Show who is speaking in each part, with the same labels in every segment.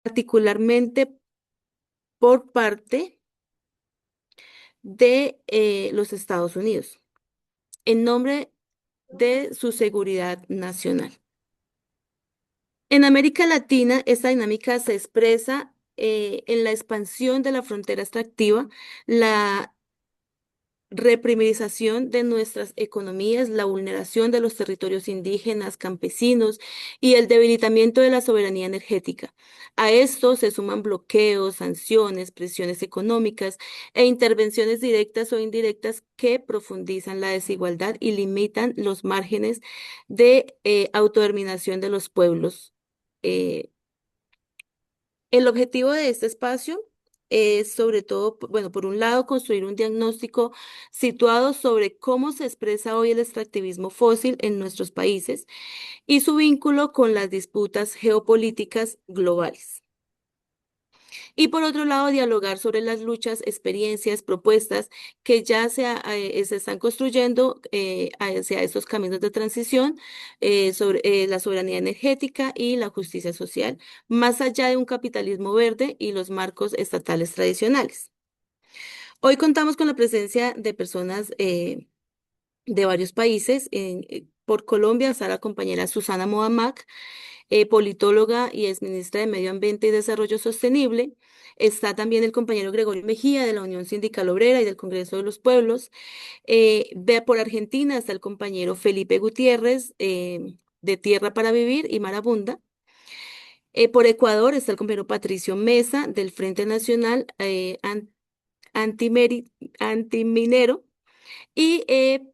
Speaker 1: particularmente por parte de los Estados Unidos, en nombre de su seguridad nacional. En América Latina, esta dinámica se expresa en la expansión de la frontera extractiva, la reprimización de nuestras economías, la vulneración de los territorios indígenas, campesinos y el debilitamiento de la soberanía energética. A esto se suman bloqueos, sanciones, presiones económicas e intervenciones directas o indirectas que profundizan la desigualdad y limitan los márgenes de autodeterminación de los pueblos. Eh, el objetivo de este espacio es sobre todo, bueno, por un lado, construir un diagnóstico situado sobre cómo se expresa hoy el extractivismo fósil en nuestros países y su vínculo con las disputas geopolíticas globales. Y por otro lado, dialogar sobre las luchas, experiencias, propuestas que ya se están construyendo hacia estos caminos de transición sobre la soberanía energética y la justicia social, más allá de un capitalismo verde y los marcos estatales tradicionales. Hoy contamos con la presencia de personas de varios países. Por Colombia está la compañera Susana Mohamed, politóloga y exministra de Medio Ambiente y Desarrollo Sostenible. Está también el compañero Gregorio Mejía de la Unión Sindical Obrera y del Congreso de los Pueblos. Por Argentina está el compañero Felipe Gutiérrez de Tierra para Vivir y Marabunda. Por Ecuador está el compañero Patricio Mesa del Frente Nacional Antiminero. Y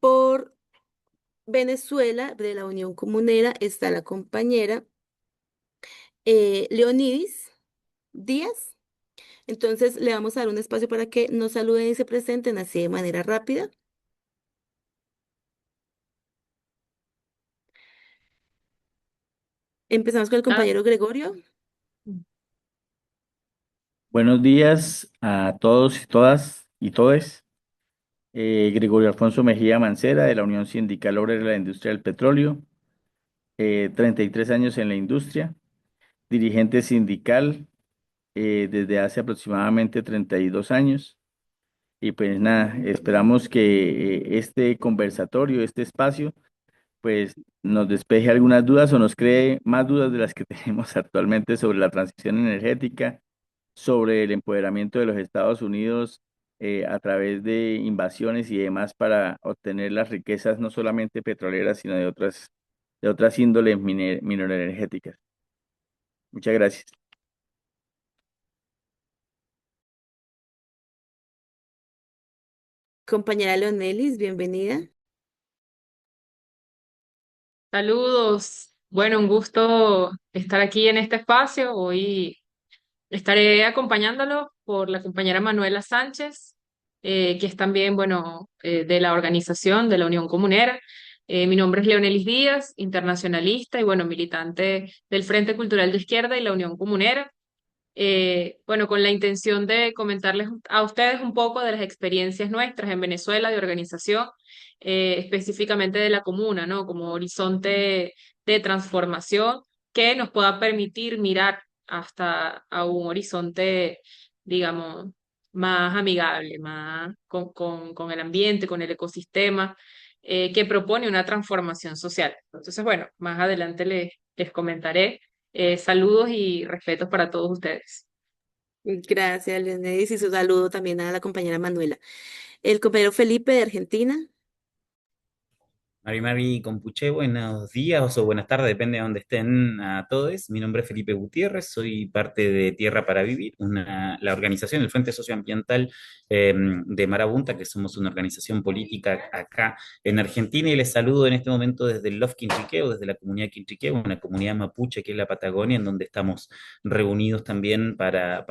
Speaker 1: por Venezuela, de la Unión Comunera, está la compañera Leonidis Díaz. Entonces, le vamos a dar un espacio para que nos saluden y se presenten así de manera rápida. Empezamos con el
Speaker 2: Ah,
Speaker 1: compañero Gregorio.
Speaker 3: Buenos días a todos y todas y todes. Gregorio Alfonso Mejía Mancera de la Unión Sindical Obrera de la Industria del Petróleo, 33 años en la industria, dirigente sindical desde hace aproximadamente 32 años. Y pues nada, esperamos que este conversatorio, este espacio, pues nos despeje algunas dudas o nos cree más dudas de las que tenemos actualmente sobre la transición energética, sobre el empoderamiento de los Estados Unidos a través de invasiones y demás para obtener las riquezas no solamente petroleras, sino de otras índoles mineroenergéticas. Muchas gracias.
Speaker 1: Compañera Leonelis, bienvenida.
Speaker 2: saludos. Bueno, un gusto estar aquí en este espacio. Hoy estaré acompañándolo por la compañera Manuela Sánchez, que es también, bueno, de la organización de la Unión Comunera. Mi nombre es Leonelis Díaz, internacionalista y, bueno, militante del Frente Cultural de Izquierda y la Unión Comunera. Bueno, con la intención de comentarles a ustedes un poco de las experiencias nuestras en Venezuela de organización, específicamente de la comuna, ¿no? Como horizonte de transformación que nos pueda permitir mirar hasta a un horizonte, digamos, más amigable, más con el ambiente, con el ecosistema, que propone una transformación social. Entonces, bueno, más adelante les comentaré. Saludos y respetos para todos ustedes.
Speaker 1: Gracias, Leonelis, y su saludo también a la compañera Manuela. El compañero Felipe de Argentina.
Speaker 4: Mari Mari Compuche, buenos días o buenas tardes, depende de dónde estén a todos. Mi nombre es Felipe Gutiérrez, soy parte de Tierra para Vivir, la organización, el Frente Socioambiental de Marabunta, que somos una organización política acá en Argentina, y les saludo en este momento desde el Love Quintriqueo, desde la comunidad Quintriqueo, una comunidad mapuche que es la Patagonia, en donde estamos reunidos también para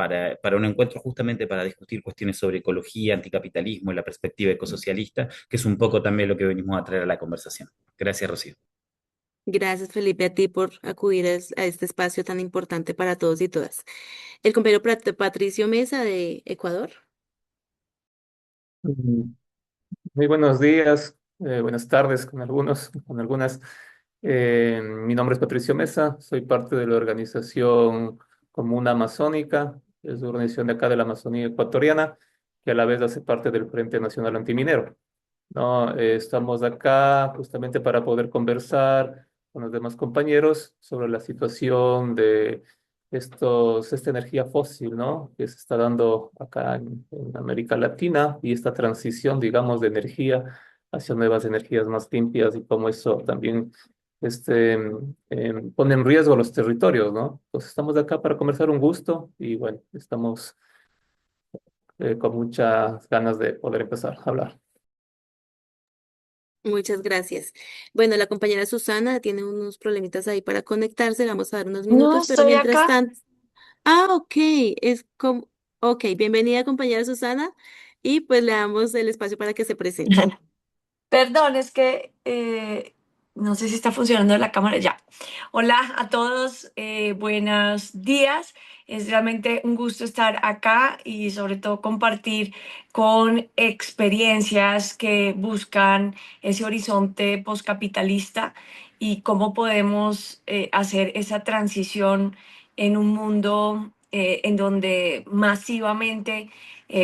Speaker 4: un encuentro justamente para discutir cuestiones sobre ecología, anticapitalismo y la perspectiva ecosocialista, que es un poco también lo que venimos a traer a la conversación. Gracias, Rocío.
Speaker 1: Gracias, Felipe, a ti por acudir a este espacio tan importante para todos y todas. El compañero Patricio Mesa de Ecuador.
Speaker 5: Mm, Muy buenos días, buenas tardes con algunos, con algunas. Mi nombre es Patricio Mesa, soy parte de la organización Comuna Amazónica, es una organización de acá de la Amazonía ecuatoriana, que a la vez hace parte del Frente Nacional Antiminero. ¿No? Estamos acá justamente para poder conversar con los demás compañeros sobre la situación de esta energía fósil, ¿no? Que se está dando acá en América Latina y esta transición, digamos, de energía hacia nuevas energías más limpias y cómo eso también pone en riesgo los territorios, ¿no? Entonces estamos acá para conversar un gusto y bueno, estamos con muchas ganas de poder empezar a hablar.
Speaker 1: Muchas gracias. Bueno, la compañera Susana tiene unos problemitas ahí para conectarse, le vamos a dar unos
Speaker 6: No,
Speaker 1: minutos, pero
Speaker 6: estoy
Speaker 1: mientras
Speaker 6: acá.
Speaker 1: tanto, ok, es como, ok, bienvenida compañera Susana y pues le damos el espacio para que se presente.
Speaker 6: Perdón, es que no sé si está funcionando la cámara ya. Hola a todos, buenos días. Es realmente un gusto estar acá y sobre todo compartir con experiencias que buscan ese horizonte postcapitalista y cómo podemos hacer esa transición en un mundo en donde masivamente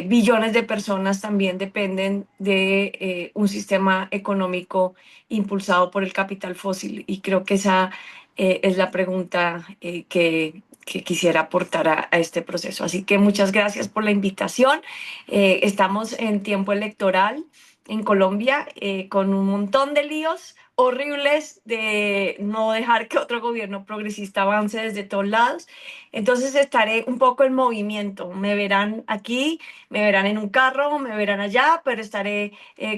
Speaker 6: billones de personas también dependen de un sistema económico impulsado por el capital fósil. Y creo que esa es la pregunta que quisiera aportar a este proceso. Así que muchas gracias por la invitación. Estamos en tiempo electoral en Colombia con un montón de líos horribles de no dejar que otro gobierno progresista avance desde todos lados. Entonces estaré un poco en movimiento. Me verán aquí, me verán en un carro, me verán allá, pero estaré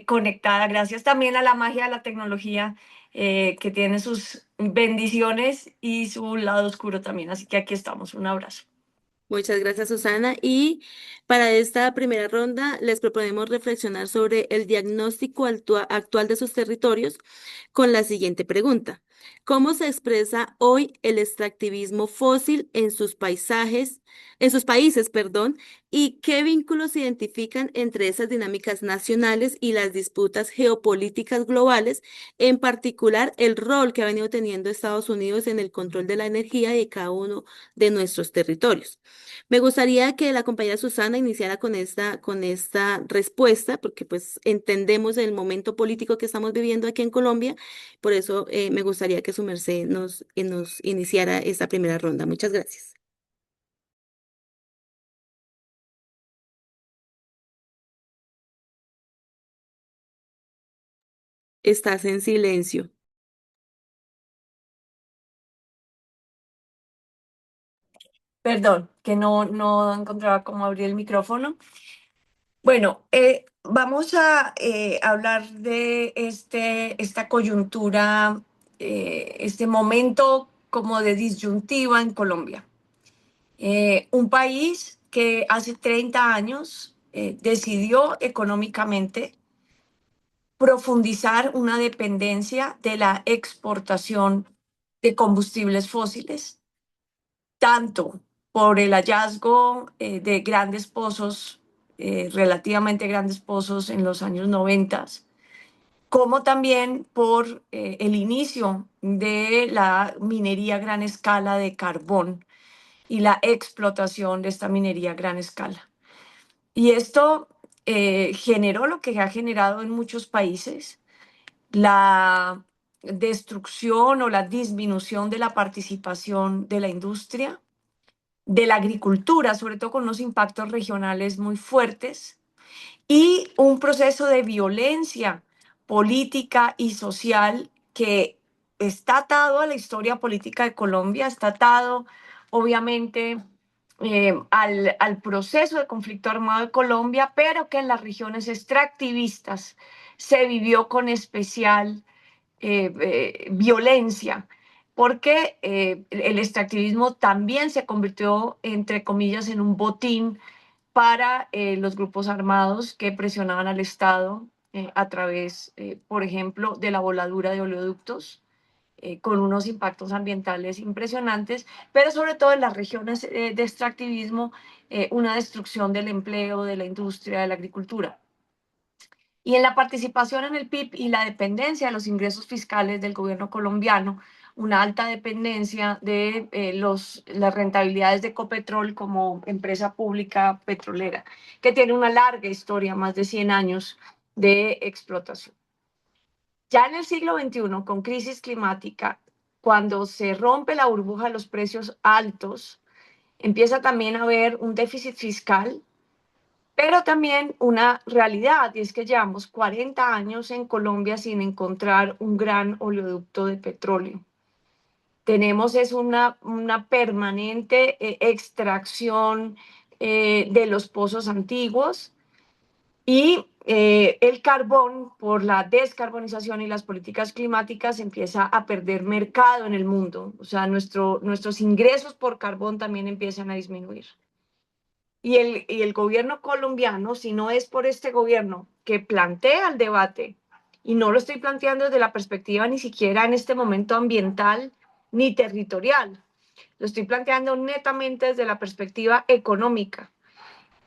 Speaker 6: conectada gracias también a la magia de la tecnología que tiene sus bendiciones y su lado oscuro también. Así que aquí estamos. Un abrazo.
Speaker 1: Muchas gracias, Susana. Y para esta primera ronda les proponemos reflexionar sobre el diagnóstico actual de sus territorios con la siguiente pregunta. ¿Cómo se expresa hoy el extractivismo fósil en sus paisajes, en sus países, perdón, y qué vínculos se identifican entre esas dinámicas nacionales y las disputas geopolíticas globales, en particular el rol que ha venido teniendo Estados Unidos en el control de la energía de cada uno de nuestros territorios? Me gustaría que la compañera Susana iniciara con esta respuesta, porque pues entendemos el momento político que estamos viviendo aquí en Colombia. Por eso me gustaría que su merced nos iniciara esta primera ronda. Muchas gracias. Estás en silencio.
Speaker 6: Perdón, que no encontraba cómo abrir el micrófono. Bueno, vamos a hablar de esta coyuntura, este momento como de disyuntiva en Colombia. Un país que hace 30 años decidió económicamente profundizar una dependencia de la exportación de combustibles fósiles, tanto por el hallazgo de grandes pozos, relativamente grandes pozos en los años 90, como también por el inicio de la minería a gran escala de carbón y la explotación de esta minería a gran escala. Y esto generó lo que ha generado en muchos países, la destrucción o la disminución de la participación de la industria, de la agricultura, sobre todo con unos impactos regionales muy fuertes, y un proceso de violencia política y social que está atado a la historia política de Colombia, está atado obviamente al proceso de conflicto armado de Colombia, pero que en las regiones extractivistas se vivió con especial violencia, porque el extractivismo también se convirtió, entre comillas, en un botín para los grupos armados que presionaban al Estado a través, por ejemplo, de la voladura de oleoductos, con unos impactos ambientales impresionantes, pero sobre todo en las regiones de extractivismo, una destrucción del empleo, de la industria, de la agricultura. Y en la participación en el PIB y la dependencia de los ingresos fiscales del gobierno colombiano, una alta dependencia de las rentabilidades de Ecopetrol como empresa pública petrolera, que tiene una larga historia, más de 100 años de explotación. Ya en el siglo XXI, con crisis climática, cuando se rompe la burbuja de los precios altos, empieza también a haber un déficit fiscal, pero también una realidad, y es que llevamos 40 años en Colombia sin encontrar un gran oleoducto de petróleo. Tenemos es una permanente extracción de los pozos antiguos y el carbón, por la descarbonización y las políticas climáticas, empieza a perder mercado en el mundo. O sea, nuestros ingresos por carbón también empiezan a disminuir. Y el gobierno colombiano, si no es por este gobierno que plantea el debate, y no lo estoy planteando desde la perspectiva ni siquiera en este momento ambiental ni territorial, lo estoy planteando netamente desde la perspectiva económica.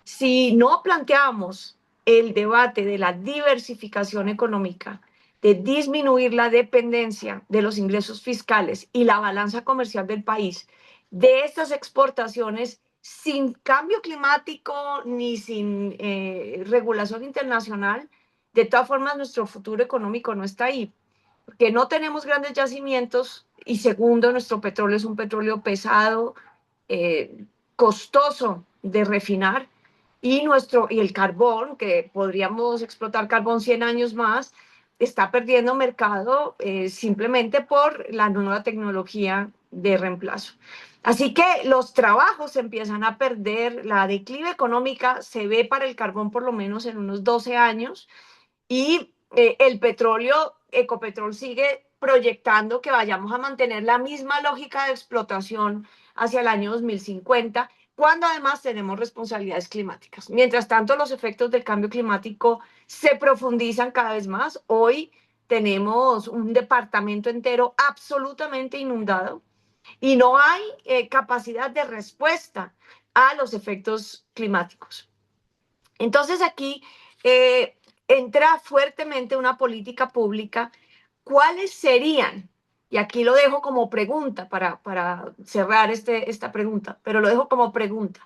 Speaker 6: Si no planteamos el debate de la diversificación económica, de disminuir la dependencia de los ingresos fiscales y la balanza comercial del país, de estas exportaciones sin cambio climático ni sin regulación internacional, de todas formas nuestro futuro económico no está ahí, porque no tenemos grandes yacimientos y segundo, nuestro petróleo es un petróleo pesado, costoso de refinar y el carbón, que podríamos explotar carbón 100 años más, está perdiendo mercado simplemente por la nueva tecnología de reemplazo. Así que los trabajos se empiezan a perder, la declive económica se ve para el carbón por lo menos en unos 12 años y el petróleo, Ecopetrol sigue proyectando que vayamos a mantener la misma lógica de explotación hacia el año 2050, cuando además tenemos responsabilidades climáticas. Mientras tanto, los efectos del cambio climático se profundizan cada vez más. Hoy tenemos un departamento entero absolutamente inundado y no hay capacidad de respuesta a los efectos climáticos. Entonces aquí entra fuertemente una política pública. ¿Cuáles serían? Y aquí lo dejo como pregunta para cerrar esta pregunta, pero lo dejo como pregunta.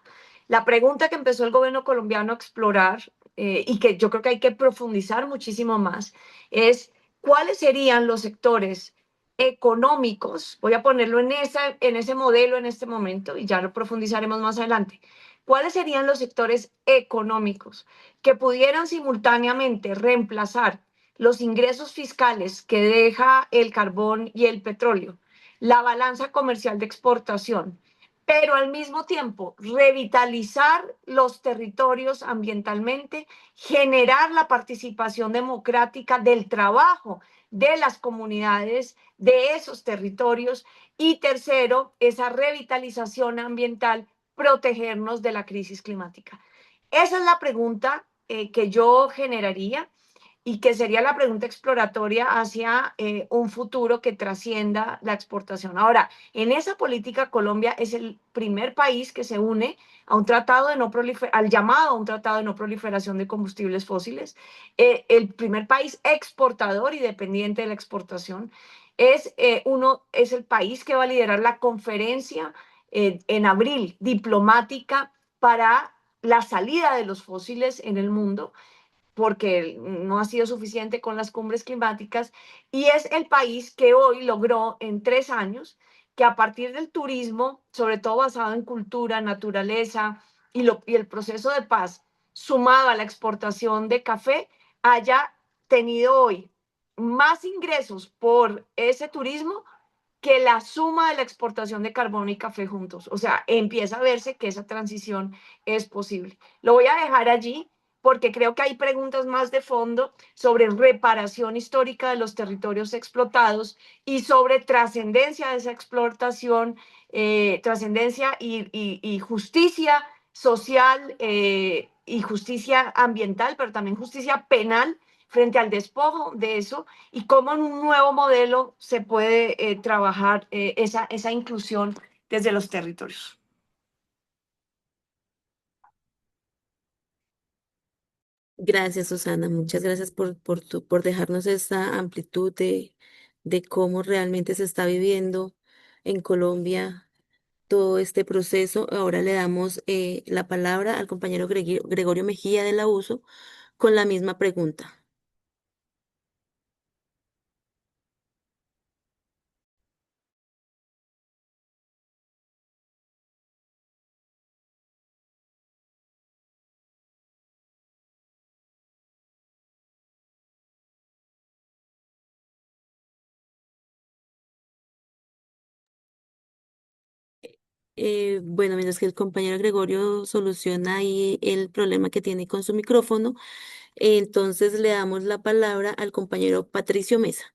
Speaker 6: La pregunta que empezó el gobierno colombiano a explorar y que yo creo que hay que profundizar muchísimo más es cuáles serían los sectores económicos, voy a ponerlo en ese modelo en este momento y ya lo profundizaremos más adelante. ¿Cuáles serían los sectores económicos que pudieran simultáneamente reemplazar los ingresos fiscales que deja el carbón y el petróleo, la balanza comercial de exportación, pero al mismo tiempo revitalizar los territorios ambientalmente, generar la participación democrática del trabajo de las comunidades de esos territorios y tercero, esa revitalización ambiental, protegernos de la crisis climática? Esa es la pregunta que yo generaría y que sería la pregunta exploratoria hacia un futuro que trascienda la exportación. Ahora, en esa política, Colombia es el primer país que se une a un tratado de no al llamado a un tratado de no proliferación de combustibles fósiles, el primer país exportador y dependiente de la exportación. Es el país que va a liderar la conferencia en abril diplomática para la salida de los fósiles en el mundo porque no ha sido suficiente con las cumbres climáticas, y es el país que hoy logró en 3 años que a partir del turismo, sobre todo basado en cultura, naturaleza y el proceso de paz, sumado a la exportación de café, haya tenido hoy más ingresos por ese turismo que la suma de la exportación de carbón y café juntos. O sea, empieza a verse que esa transición es posible. Lo voy a dejar allí porque creo que hay preguntas más de fondo sobre reparación histórica de los territorios explotados y sobre trascendencia de esa explotación, trascendencia y justicia social y justicia ambiental, pero también justicia penal frente al despojo de eso y cómo en un nuevo modelo se puede trabajar esa inclusión desde los territorios.
Speaker 1: Gracias, Susana. Muchas gracias por dejarnos esta amplitud de cómo realmente se está viviendo en Colombia todo este proceso. Ahora le damos la palabra al compañero Gregorio Mejía de la USO con la misma pregunta. Bueno, mientras que el compañero Gregorio soluciona ahí el problema que tiene con su micrófono, entonces le damos la palabra al compañero Patricio Mesa.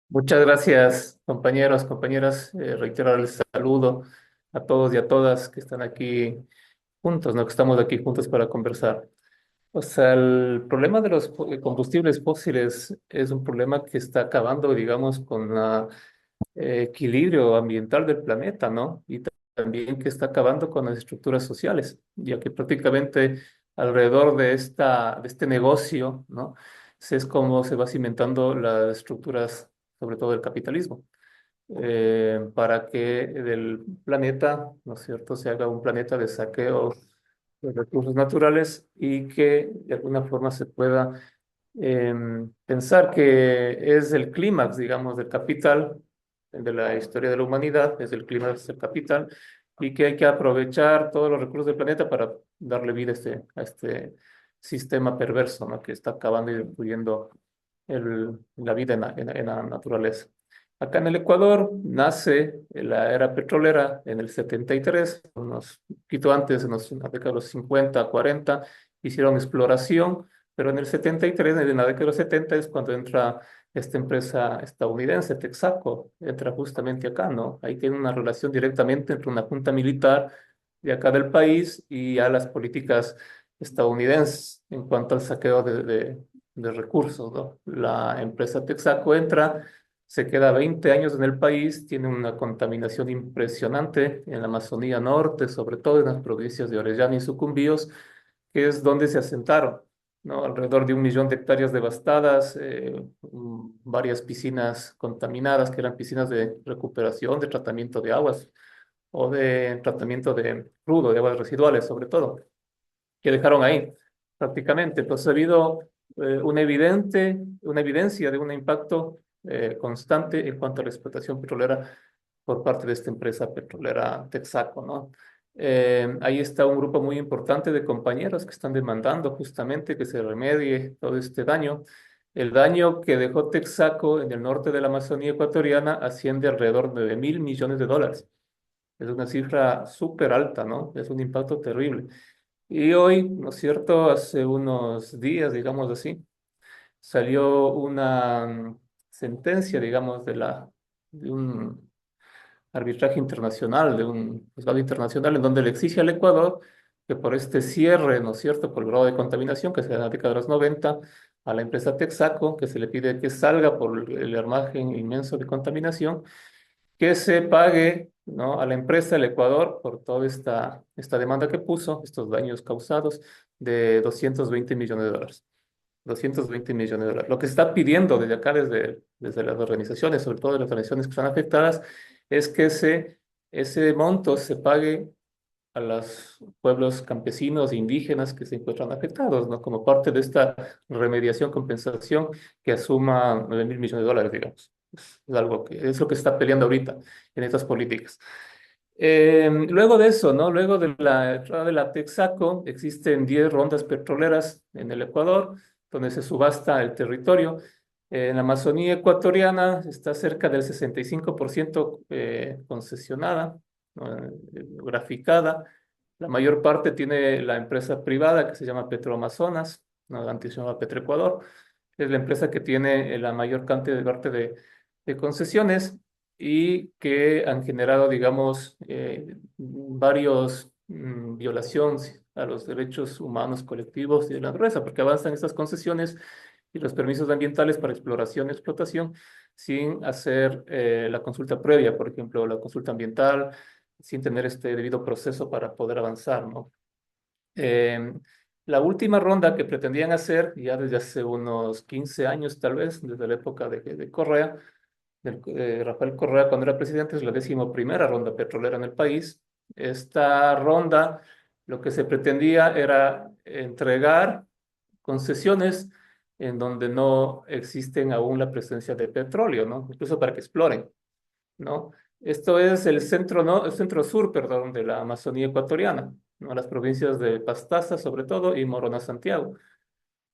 Speaker 5: Muchas gracias, compañeros, compañeras. Reiterar el saludo a todos y a todas que están aquí juntos, ¿no? Que estamos aquí juntos para conversar. O sea, el problema de los combustibles fósiles es un problema que está acabando, digamos, con la equilibrio ambiental del planeta, ¿no? Y también que está acabando con las estructuras sociales, ya que prácticamente alrededor de este negocio, ¿no? Es como se va cimentando las estructuras, sobre todo del capitalismo, para que del planeta, ¿no es cierto?, se haga un planeta de saqueo de recursos naturales y que de alguna forma se pueda pensar que es el clímax, digamos, del capital, de la historia de la humanidad, es el clímax del capital, y que hay que aprovechar todos los recursos del planeta para darle vida a este sistema perverso, ¿no? Que está acabando y destruyendo la vida en la naturaleza. Acá en el Ecuador nace la era petrolera en el 73, unos poquito antes, en la década de los 50, 40, hicieron exploración, pero en el 73, en la década de los 70, es cuando entra esta empresa estadounidense, Texaco, entra justamente acá, ¿no? Ahí tiene una relación directamente entre una junta militar de acá del país y a las políticas estadounidenses en cuanto al saqueo de recursos, ¿no? La empresa Texaco entra, se queda 20 años en el país, tiene una contaminación impresionante en la Amazonía Norte, sobre todo en las provincias de Orellana y Sucumbíos, que es donde se asentaron, ¿no? Alrededor de 1 millón de hectáreas devastadas, varias piscinas contaminadas, que eran piscinas de recuperación, de tratamiento de aguas o de tratamiento de crudo, de aguas residuales, sobre todo, que dejaron ahí prácticamente. Entonces ha habido una evidencia de un impacto constante en cuanto a la explotación petrolera por parte de esta empresa petrolera Texaco, ¿no? Ahí está un grupo muy importante de compañeros que están demandando justamente que se remedie todo este daño. El daño que dejó Texaco en el norte de la Amazonía ecuatoriana asciende alrededor de 9.000 millones de dólares. Es una cifra súper alta, ¿no? Es un impacto terrible. Y hoy, ¿no es cierto? Hace unos días, digamos así, salió una sentencia, digamos, de un arbitraje internacional, de un juzgado internacional, en donde le exige al Ecuador que por este cierre, ¿no es cierto?, por el grado de contaminación que se da en la década de los 90, a la empresa Texaco, que se le pide que salga por el margen inmenso de contaminación, que se pague, ¿no?, a la empresa, el Ecuador, por toda esta demanda que puso, estos daños causados, de 220 millones de dólares. 220 millones de dólares. Lo que se está pidiendo desde acá, desde las organizaciones, sobre todo las organizaciones que están afectadas, es que ese monto se pague a los pueblos campesinos e indígenas que se encuentran afectados, ¿no? Como parte de esta remediación, compensación que asuma 9.000 millones de dólares, digamos. Es algo que es lo que se está peleando ahorita en estas políticas. Luego de eso, ¿no? Luego de la entrada de la Texaco, existen 10 rondas petroleras en el Ecuador, donde se subasta el territorio. En la Amazonía ecuatoriana está cerca del 65% concesionada, ¿no? Graficada. La mayor parte tiene la empresa privada que se llama Petroamazonas, ¿no? Antes se llamaba Petroecuador. Es la empresa que tiene la mayor cantidad de concesiones y que han generado, digamos, varios violaciones a los derechos humanos colectivos y de la naturaleza, porque avanzan estas concesiones y los permisos ambientales para exploración y explotación sin hacer la consulta previa, por ejemplo, la consulta ambiental, sin tener este debido proceso para poder avanzar, ¿no? La última ronda que pretendían hacer, ya desde hace unos 15 años tal vez, desde la época de Correa, Rafael Correa cuando era presidente, es la 11ª ronda petrolera en el país. Esta ronda, lo que se pretendía era entregar concesiones en donde no existen aún la presencia de petróleo, ¿no? Incluso para que exploren, ¿no? Esto es el centro, ¿no? El centro sur, perdón, de la Amazonía ecuatoriana, ¿no? Las provincias de Pastaza, sobre todo, y Morona, Santiago.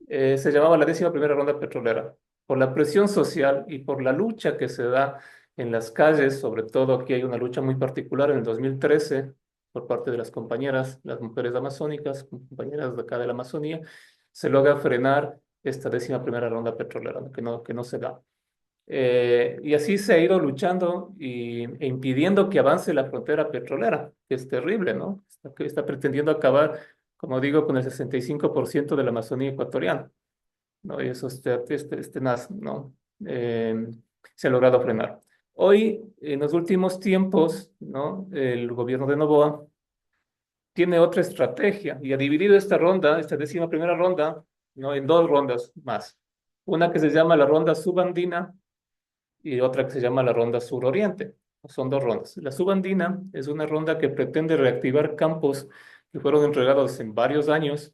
Speaker 5: Se llamaba la 11ª ronda petrolera. Por la presión social y por la lucha que se da en las calles, sobre todo aquí hay una lucha muy particular en el 2013 por parte de las compañeras, las mujeres amazónicas, compañeras de acá de la Amazonía, se logra frenar esta 11ª ronda petrolera, ¿no? Que no se da. Y así se ha ido luchando e impidiendo que avance la frontera petrolera, que es terrible, ¿no? Que está pretendiendo acabar, como digo, con el 65% de la Amazonía ecuatoriana, ¿no? Y eso ¿no? Eh, Se ha logrado frenar. Hoy, en los últimos tiempos, ¿no? El gobierno de Noboa tiene otra estrategia y ha dividido esta ronda, esta 11ª ronda, ¿no? En dos rondas más. Una que se llama la ronda subandina y otra que se llama la ronda suroriente. Son dos rondas. La subandina es una ronda que pretende reactivar campos que fueron entregados en varios años,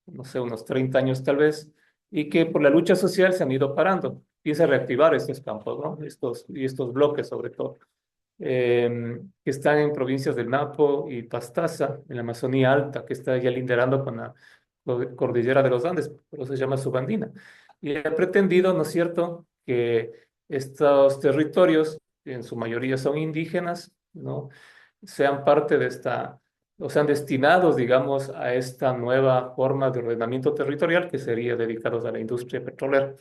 Speaker 5: no sé, unos 30 años tal vez, y que por la lucha social se han ido parando. Piensa reactivar estos campos, ¿no? Estos bloques sobre todo, que están en provincias del Napo y Pastaza, en la Amazonía Alta, que está ya linderando con la cordillera de los Andes, por eso se llama subandina. Y ha pretendido, ¿no es cierto?, que estos territorios, en su mayoría son indígenas, ¿no?, sean parte de esta, o sean destinados, digamos, a esta nueva forma de ordenamiento territorial que sería dedicados a la industria petrolera,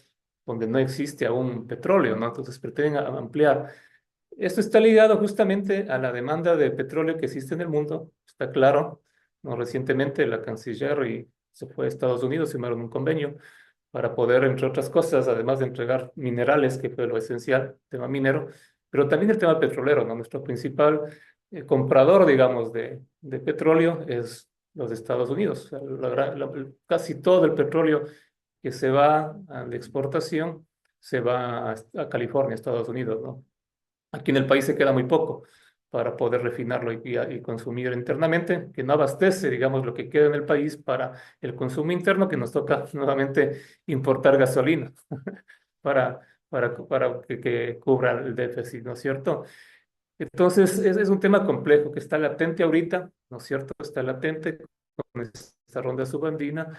Speaker 5: donde no existe aún petróleo, ¿no? Entonces pretenden ampliar. Esto está ligado justamente a la demanda de petróleo que existe en el mundo, está claro, ¿no? Recientemente la canciller se fue a Estados Unidos, firmaron un convenio para poder, entre otras cosas, además de entregar minerales, que fue lo esencial, tema minero, pero también el tema petrolero, ¿no? Nuestro principal comprador, digamos, de petróleo es los Estados Unidos. O sea, casi todo el petróleo que se va a la exportación se va a California, Estados Unidos, ¿no? Aquí en el país se queda muy poco para poder refinarlo y consumir internamente, que no abastece, digamos, lo que queda en el país para el consumo interno, que nos toca nuevamente importar gasolina para, que cubra el déficit, ¿no es cierto? Entonces, es un tema complejo que está latente ahorita, ¿no es cierto? Está latente con esta ronda subandina.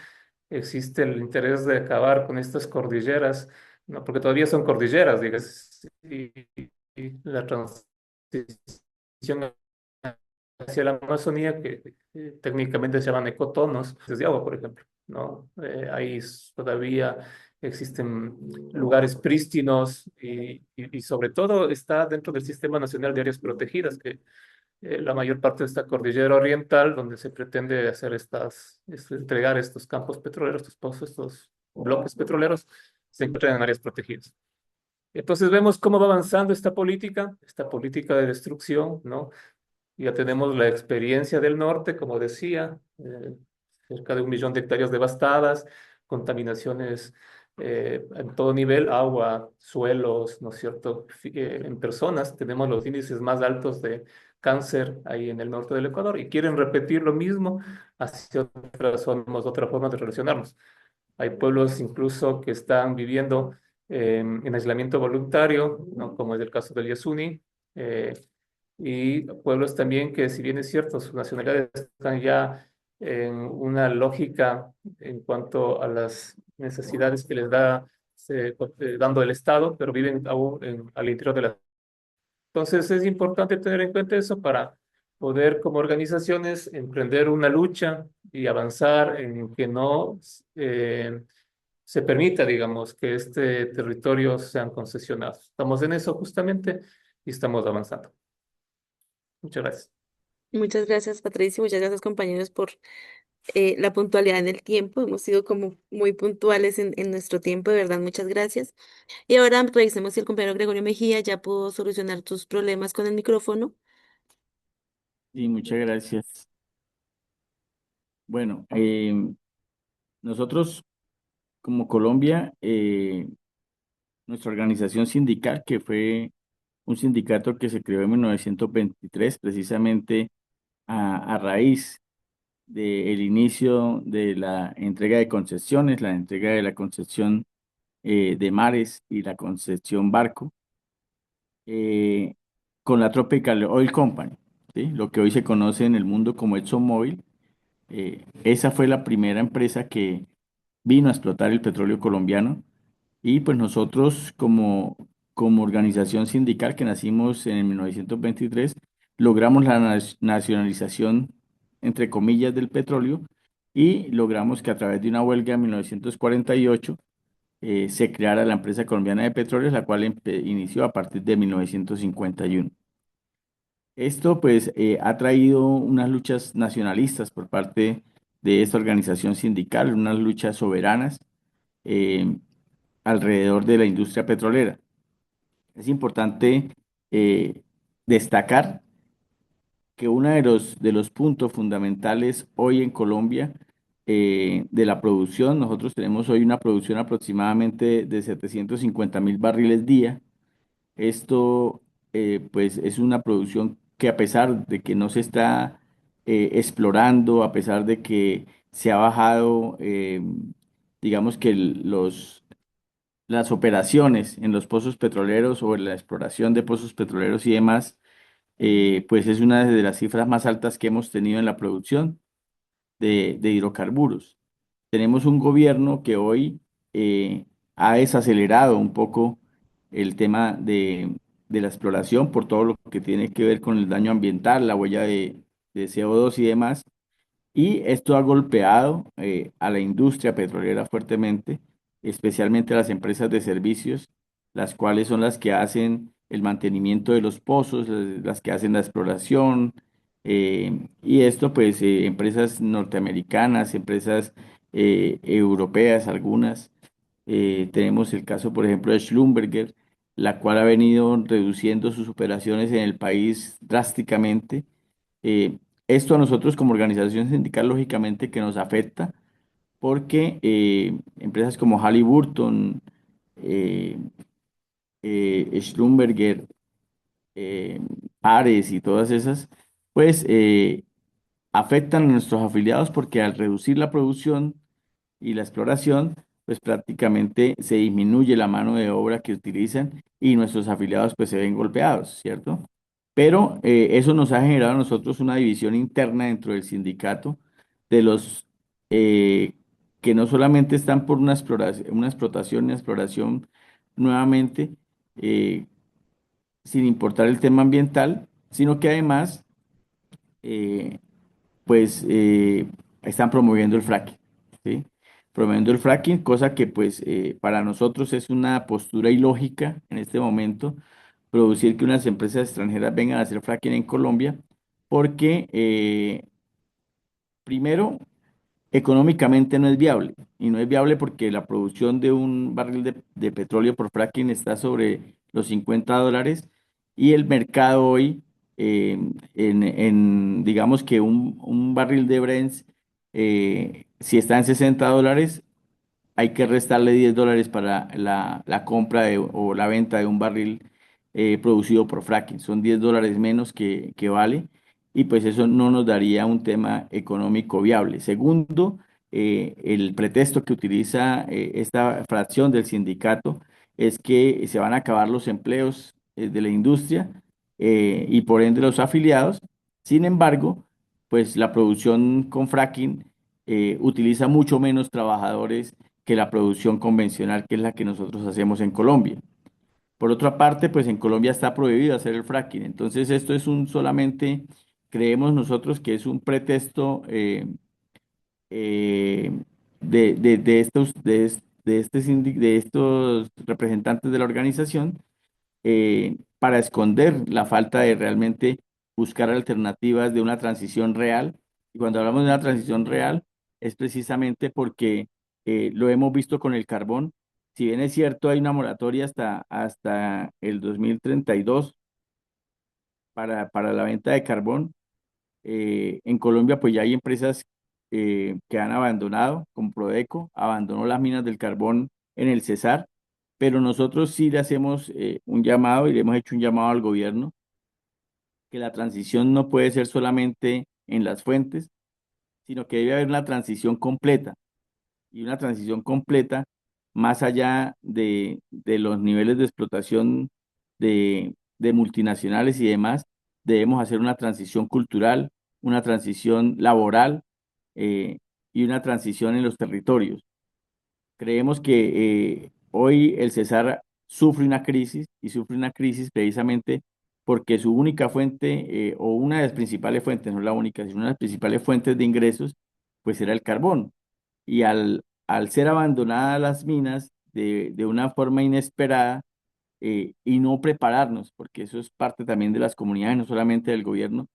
Speaker 5: Existe el interés de acabar con estas cordilleras, ¿no? Porque todavía son cordilleras, digamos, y la transición hacia la Amazonía, que técnicamente se llaman ecotonos, desde agua, por ejemplo, ¿no? Ahí todavía existen lugares prístinos y sobre todo está dentro del Sistema Nacional de Áreas Protegidas, que la mayor parte de esta cordillera oriental, donde se pretende hacer entregar estos campos petroleros, estos pozos, estos bloques petroleros, se encuentran en áreas protegidas. Entonces vemos cómo va avanzando esta política de destrucción, ¿no? Ya tenemos la experiencia del norte, como decía, cerca de 1 millón de hectáreas devastadas, contaminaciones en todo nivel, agua, suelos, ¿no es cierto? En personas tenemos los índices más altos de cáncer ahí en el norte del Ecuador y quieren repetir lo mismo hacia otra forma de relacionarnos. Hay pueblos incluso que están viviendo en aislamiento voluntario, ¿no? Como es el caso del Yasuni, y pueblos también que, si bien es cierto, sus nacionalidades están ya en una lógica en cuanto a las necesidades que les da dando el Estado, pero viven aún al interior de la. Entonces es importante tener en cuenta eso para poder como organizaciones emprender una lucha y avanzar en que no se permita, digamos, que este territorio sean concesionados. Estamos en eso justamente y estamos avanzando. Muchas gracias.
Speaker 1: Muchas gracias, Patricia. Muchas gracias, compañeros, por la puntualidad en el tiempo. Hemos sido como muy puntuales en nuestro tiempo, de verdad, muchas gracias. Y ahora revisemos si el compañero Gregorio Mejía ya pudo solucionar tus problemas con el micrófono.
Speaker 3: Y muchas gracias. Bueno, Nosotros, como Colombia, nuestra organización sindical, que fue un sindicato que se creó en 1923, precisamente a raíz del inicio de la entrega de concesiones, la entrega de la concesión de mares y la concesión barco, eh, con la Tropical Oil Company, ¿sí? Lo que hoy se conoce en el mundo como ExxonMobil. Esa fue la primera empresa que vino a explotar el petróleo colombiano y pues nosotros como organización sindical que nacimos en 1923 logramos la nacionalización, entre comillas, del petróleo y logramos que a través de una huelga en 1948 se creara la empresa colombiana de petróleos, la cual inició a partir de 1951. Esto pues ha traído unas luchas nacionalistas por parte de esta organización sindical, unas luchas soberanas eh, alrededor de la industria petrolera. Es importante eh, destacar que uno de los puntos fundamentales hoy en Colombia de la producción, nosotros tenemos hoy una producción aproximadamente de 750.000 barriles día. Esto pues es una producción que a pesar de que no se está explorando, a pesar de que se ha bajado, digamos que las operaciones en los pozos petroleros o en la exploración de pozos petroleros y demás, pues es una de las cifras más altas que hemos tenido en la producción de hidrocarburos. Tenemos un gobierno que hoy ha desacelerado un poco el tema de la exploración por todo lo que tiene que ver con el daño ambiental, la huella de CO2 y demás. Y esto ha golpeado a la industria petrolera fuertemente, especialmente a las empresas de servicios, las cuales son las que hacen el mantenimiento de los pozos, las que hacen la exploración. Y esto, pues, empresas norteamericanas, empresas europeas, algunas. Tenemos el caso, por ejemplo, de Schlumberger, la cual ha venido reduciendo sus operaciones en el país drásticamente. Eh, Esto a nosotros como organización sindical, lógicamente que nos afecta, porque empresas como Halliburton, eh, Schlumberger, eh, Ares y todas esas, pues afectan a nuestros afiliados porque al reducir la producción y la exploración, pues prácticamente se disminuye la mano de obra que utilizan y nuestros afiliados pues se ven golpeados, ¿cierto? Pero eso nos ha generado a nosotros una división interna dentro del sindicato de los que no solamente están por una exploración nuevamente, eh, sin importar el tema ambiental, sino que además eh, pues están promoviendo el fracking, ¿sí? Promoviendo el fracking, cosa que pues para nosotros es una postura ilógica en este momento, producir que unas empresas extranjeras vengan a hacer fracking en Colombia, porque primero económicamente no es viable. Y no es viable porque la producción de un barril de petróleo por fracking está sobre los $50 y el mercado hoy, digamos que un barril de Brent, si está en $60, hay que restarle $10 para la compra o la venta de un barril producido por fracking. Son $10 menos que vale y pues eso no nos daría un tema económico viable. Segundo, el pretexto que utiliza esta fracción del sindicato es que se van a acabar los empleos de la industria y por ende los afiliados. Sin embargo, pues la producción con fracking utiliza mucho menos trabajadores que la producción convencional, que es la que nosotros hacemos en Colombia. Por otra parte, pues en Colombia está prohibido hacer el fracking. Entonces, esto es solamente, creemos nosotros que es un pretexto eh, de estos, de estos representantes de la organización para esconder la falta de realmente buscar alternativas de una transición real. Y cuando hablamos de una transición real, es precisamente porque lo hemos visto con el carbón. Si bien es cierto, hay una moratoria hasta el 2032 para la venta de carbón. En Colombia, pues ya hay empresas que han abandonado, como Prodeco, abandonó las minas del carbón en el Cesar, pero nosotros sí le hacemos un llamado y le hemos hecho un llamado al gobierno, que la transición no puede ser solamente en las fuentes, sino que debe haber una transición completa y una transición completa más allá de los niveles de explotación de multinacionales y demás. Debemos hacer una transición cultural, una transición laboral y una transición en los territorios. Creemos que hoy el Cesar sufre una crisis y sufre una crisis precisamente porque su única fuente o una de las principales fuentes, no la única, sino una de las principales fuentes de ingresos, pues era el carbón. Y al ser abandonadas las minas de una forma inesperada y no prepararnos, porque eso es parte también de las comunidades, no solamente del gobierno,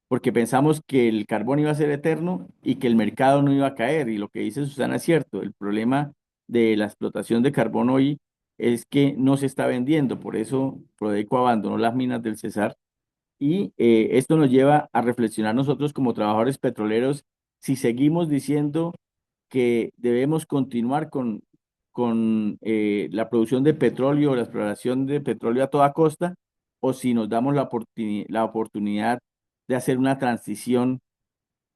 Speaker 3: porque pensamos que el carbón iba a ser eterno y que el mercado no iba a caer. Y lo que dice Susana es cierto, el problema de la explotación de carbón hoy es que no se está vendiendo, por eso Prodeco abandonó las minas del Cesar y esto nos lleva a reflexionar nosotros como trabajadores petroleros si seguimos diciendo que debemos continuar con la producción de petróleo o la exploración de petróleo a toda costa, o si nos damos la oportunidad de hacer una transición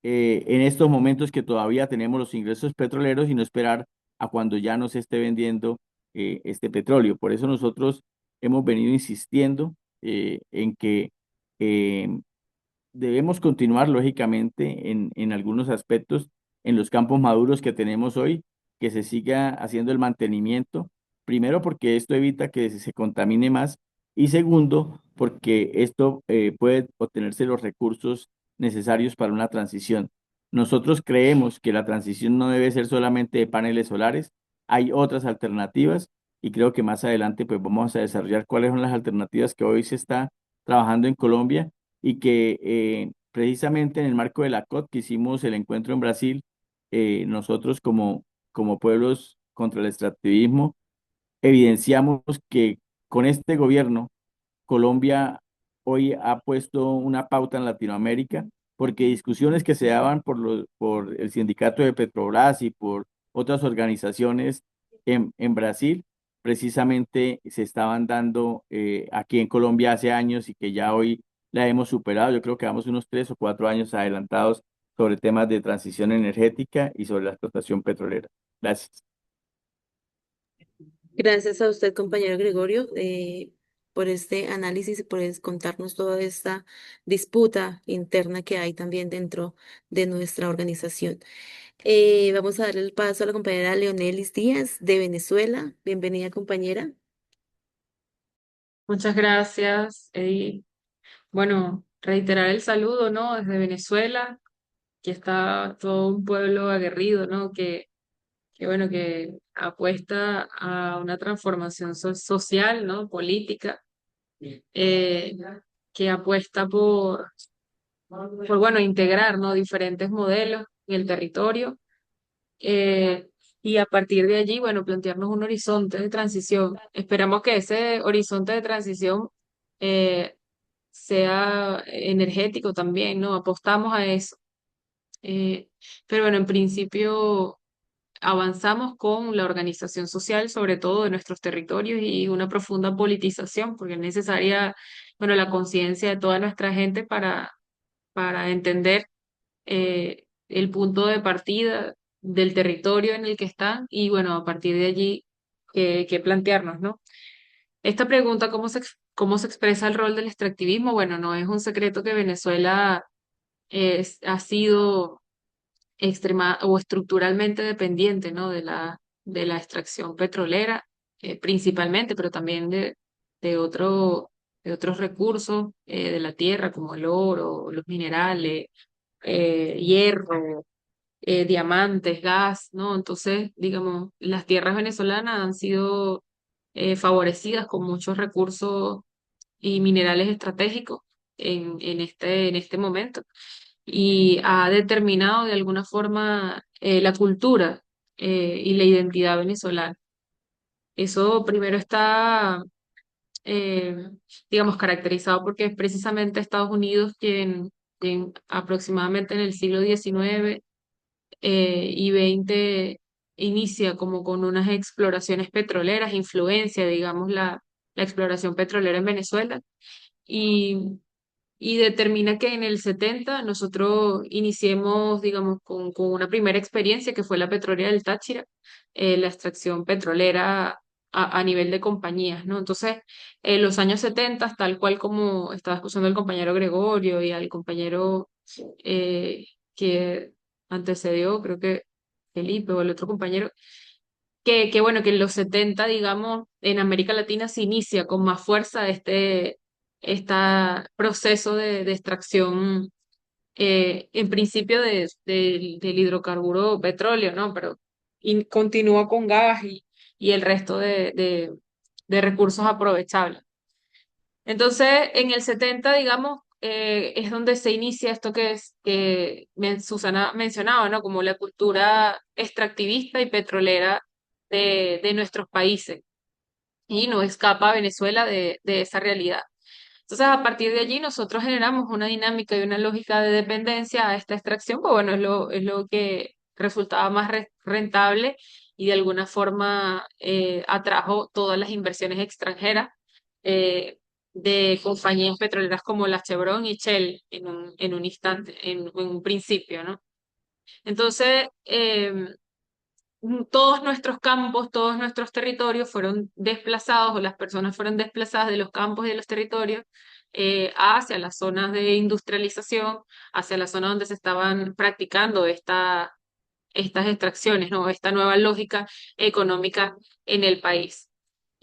Speaker 3: en estos momentos que todavía tenemos los ingresos petroleros y no esperar a cuando ya no se esté vendiendo este petróleo. Por eso nosotros hemos venido insistiendo en que eh, debemos continuar, lógicamente, en algunos aspectos, en los campos maduros que tenemos hoy, que se siga haciendo el mantenimiento, primero porque esto evita que se contamine más y segundo porque esto puede obtenerse los recursos necesarios para una transición. Nosotros creemos que la transición no debe ser solamente de paneles solares, hay otras alternativas y creo que más adelante pues vamos a desarrollar cuáles son las alternativas que hoy se está trabajando en Colombia y que precisamente en el marco de la COP que hicimos el encuentro en Brasil, nosotros como pueblos contra el extractivismo evidenciamos que con este gobierno Colombia hoy ha puesto una pauta en Latinoamérica porque discusiones que se daban por el sindicato de Petrobras y por otras organizaciones en Brasil, precisamente se estaban dando aquí en Colombia hace años y que ya hoy la hemos superado. Yo creo que vamos unos 3 o 4 años adelantados sobre temas de transición energética y sobre la explotación petrolera. Gracias.
Speaker 1: Gracias a usted, compañero Gregorio, por este análisis y por contarnos toda esta disputa interna que hay también dentro de nuestra organización. Vamos a darle el paso a la compañera Leonelis Díaz de Venezuela. Bienvenida, compañera.
Speaker 2: Muchas gracias, Eddie. Bueno, reiterar el saludo, ¿no? Desde Venezuela, que está todo un pueblo aguerrido, ¿no? Que bueno, que apuesta a una transformación social, ¿no? Política, eh, que apuesta bueno, integrar, ¿no? Diferentes modelos en el territorio, eh, y a partir de allí, bueno, plantearnos un horizonte de transición. Esperamos que ese horizonte de transición eh, sea energético también, ¿no? Apostamos a eso. Eh, pero bueno, en principio avanzamos con la organización social, sobre todo de nuestros territorios, y una profunda politización, porque es necesaria, bueno, la conciencia de toda nuestra gente para entender el punto de partida del territorio en el que están y, bueno, a partir de allí, que plantearnos, ¿no? Esta pregunta, cómo se expresa el rol del extractivismo? Bueno, no es un secreto que Venezuela ha sido extrema o estructuralmente dependiente, ¿no? De la extracción petrolera, principalmente, pero también de, otro, de otros recursos de la tierra, como el oro, los minerales, hierro, diamantes, gas, ¿no? Entonces, digamos, las tierras venezolanas han sido favorecidas con muchos recursos y minerales estratégicos en este momento y ha determinado de alguna forma la cultura y la identidad venezolana. Eso primero está, eh, digamos, caracterizado porque es precisamente Estados Unidos quien aproximadamente en el siglo XIX y XX inicia como con unas exploraciones petroleras, influencia, digamos, la exploración petrolera en Venezuela. Y y determina que en el 70 nosotros iniciemos, digamos, con una primera experiencia que fue la petrolera del Táchira, la extracción petrolera a nivel de compañías, ¿no? Entonces, en los años 70, tal cual como estaba escuchando el compañero Gregorio y al compañero que antecedió, creo que Felipe o el otro compañero, que bueno, que en los 70 digamos, en América Latina se inicia con más fuerza este proceso de extracción, en principio del hidrocarburo petróleo, ¿no? Pero continúa con gas y el resto de recursos aprovechables. Entonces, en el 70 digamos, es donde se inicia esto que Susana mencionaba, ¿no? Como la cultura extractivista y petrolera de nuestros países. Y no escapa Venezuela de esa realidad. Entonces, a partir de allí, nosotros generamos una dinámica y una lógica de dependencia a esta extracción, pues bueno, es lo que resultaba más rentable y de alguna forma atrajo todas las inversiones extranjeras eh, de compañías petroleras como la Chevron y Shell en un instante, en un principio, ¿no? Entonces, todos nuestros campos, todos nuestros territorios fueron desplazados o las personas fueron desplazadas de los campos y de los territorios hacia las zonas de industrialización, hacia la zona donde se estaban practicando estas extracciones, ¿no? Esta nueva lógica económica en el país.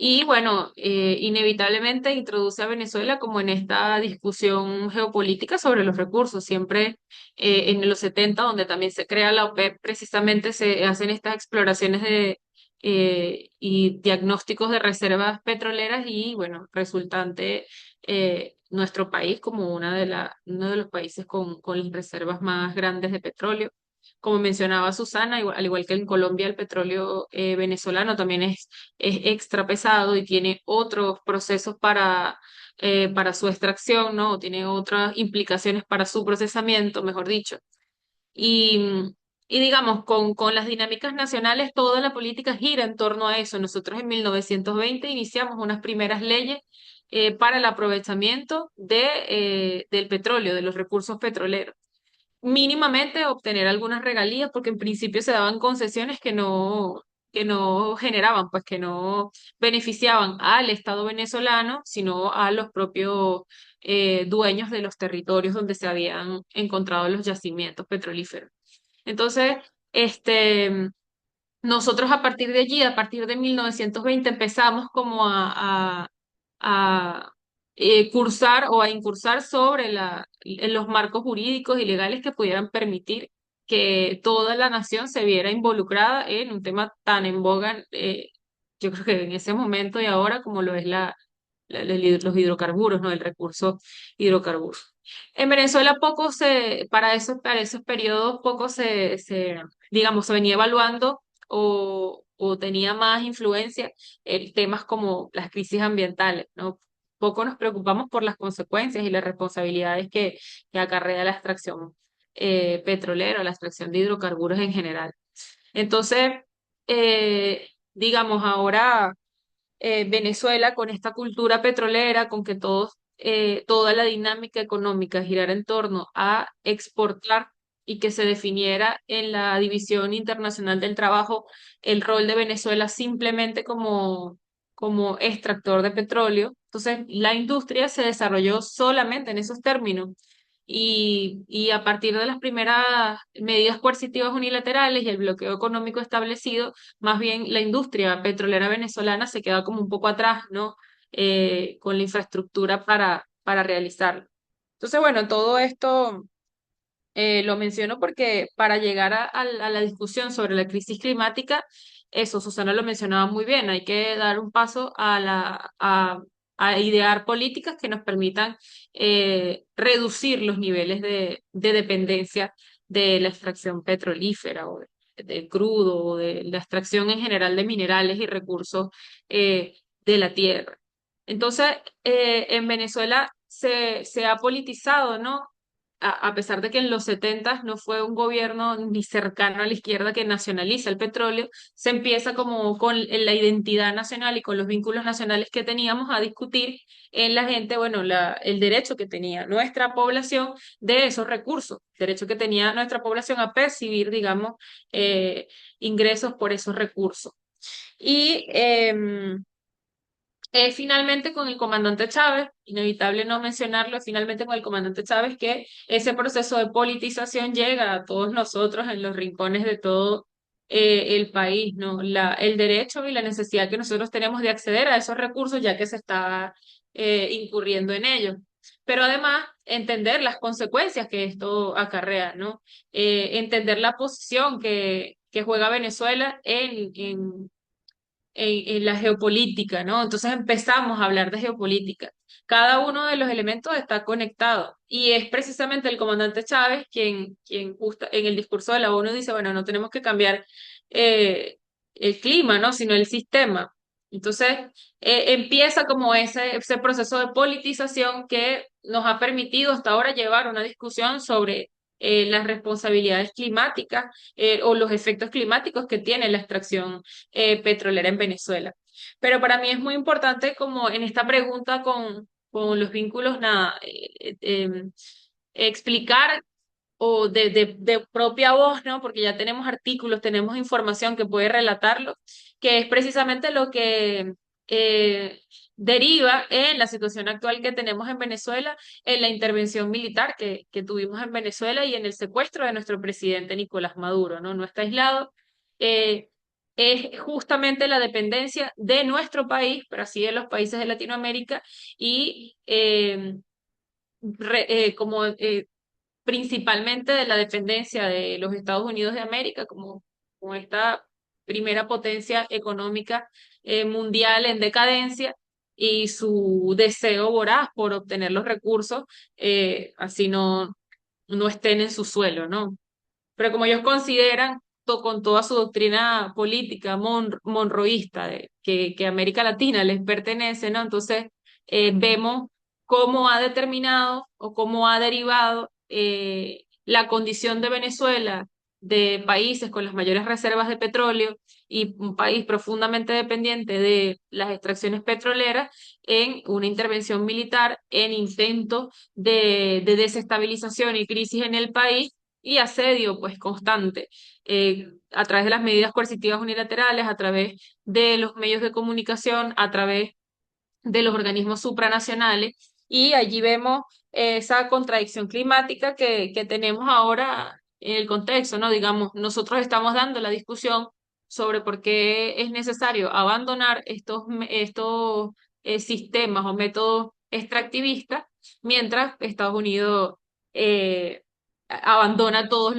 Speaker 2: Y bueno, inevitablemente introduce a Venezuela como en esta discusión geopolítica sobre los recursos. Siempre en los 70, donde también se crea la OPEP, precisamente se hacen estas exploraciones y diagnósticos de reservas petroleras y bueno, resultante nuestro país como uno de los países con las reservas más grandes de petróleo. Como mencionaba Susana, al igual que en Colombia, el petróleo venezolano también es extra pesado y tiene otros procesos para su extracción, ¿no? Tiene otras implicaciones para su procesamiento, mejor dicho. Y, y digamos, con las dinámicas nacionales, toda la política gira en torno a eso. Nosotros en 1920 iniciamos unas primeras leyes para el aprovechamiento del petróleo, de los recursos petroleros mínimamente obtener algunas regalías, porque en principio se daban concesiones que no generaban, pues que no beneficiaban al Estado venezolano, sino a los propios dueños de los territorios donde se habían encontrado los yacimientos petrolíferos. Entonces, este, nosotros a partir de allí, a partir de 1920, empezamos como a cursar o a incursar sobre en los marcos jurídicos y legales que pudieran permitir que toda la nación se viera involucrada en un tema tan en boga, yo creo que en ese momento y ahora como lo es los hidrocarburos, ¿no? El recurso hidrocarburos. En Venezuela para esos periodos poco digamos, se venía evaluando o tenía más influencia en temas como las crisis ambientales, ¿no? Poco nos preocupamos por las consecuencias y las responsabilidades que acarrea la extracción petrolera, la extracción de hidrocarburos en general. Entonces, digamos, ahora Venezuela con esta cultura petrolera, con que toda la dinámica económica girara en torno a exportar y que se definiera en la División Internacional del Trabajo el rol de Venezuela simplemente como extractor de petróleo. Entonces, la industria se desarrolló solamente en esos términos. Y a partir de las primeras medidas coercitivas unilaterales y el bloqueo económico establecido, más bien la industria petrolera venezolana se queda como un poco atrás, ¿no? Con la infraestructura para realizarlo. Entonces, bueno, todo esto lo menciono porque para llegar a la discusión sobre la crisis climática, eso, Susana lo mencionaba muy bien, hay que dar un paso a idear políticas que nos permitan reducir los niveles de dependencia de la extracción petrolífera o del crudo o de la extracción en general de minerales y recursos de la tierra. Entonces, en Venezuela se ha politizado, ¿no? a pesar de que en los 70 no fue un gobierno ni cercano a la izquierda que nacionaliza el petróleo, se empieza como con la identidad nacional y con los vínculos nacionales que teníamos a discutir en la gente, bueno, el derecho que tenía nuestra población de esos recursos, derecho que tenía nuestra población a percibir, digamos, eh, ingresos por esos recursos. Y finalmente con el comandante Chávez, inevitable no mencionarlo, finalmente con el comandante Chávez, que ese proceso de politización llega a todos nosotros en los rincones de todo el país, ¿no? El derecho y la necesidad que nosotros tenemos de acceder a esos recursos ya que se está incurriendo en ellos. Pero además, entender las consecuencias que esto acarrea, ¿no? Entender la posición que juega Venezuela en la geopolítica, ¿no? Entonces empezamos a hablar de geopolítica. Cada uno de los elementos está conectado y es precisamente el comandante Chávez quien justo en el discurso de la ONU dice, bueno, no tenemos que cambiar eh, el clima, ¿no? Sino el sistema. Entonces empieza como ese proceso de politización que nos ha permitido hasta ahora llevar una discusión sobre las responsabilidades climáticas o los efectos climáticos que tiene la extracción petrolera en Venezuela. Pero para mí es muy importante como en esta pregunta con los vínculos, nada, explicar o de propia voz, ¿no? Porque ya tenemos artículos, tenemos información que puede relatarlo, que es precisamente lo que eh, deriva en la situación actual que tenemos en Venezuela, en la intervención militar que tuvimos en Venezuela y en el secuestro de nuestro presidente Nicolás Maduro, ¿no? No está aislado. eh, es justamente la dependencia de nuestro país, pero así de los países de Latinoamérica, y como principalmente de la dependencia de los Estados Unidos de América como esta primera potencia económica mundial en decadencia y su deseo voraz por obtener los recursos, así no estén en su suelo, ¿no? Pero como ellos consideran con toda su doctrina política monroísta que América Latina les pertenece, ¿no? Entonces vemos cómo ha determinado o cómo ha derivado la condición de Venezuela de países con las mayores reservas de petróleo y un país profundamente dependiente de las extracciones petroleras en una intervención militar, en intentos de desestabilización y crisis en el país y asedio pues constante a través de las medidas coercitivas unilaterales, a través de los medios de comunicación, a través de los organismos supranacionales y allí vemos esa contradicción climática que tenemos ahora en el contexto, ¿no? Digamos, nosotros estamos dando la discusión sobre por qué es necesario abandonar estos sistemas o métodos extractivistas, mientras Estados Unidos eh, abandona todos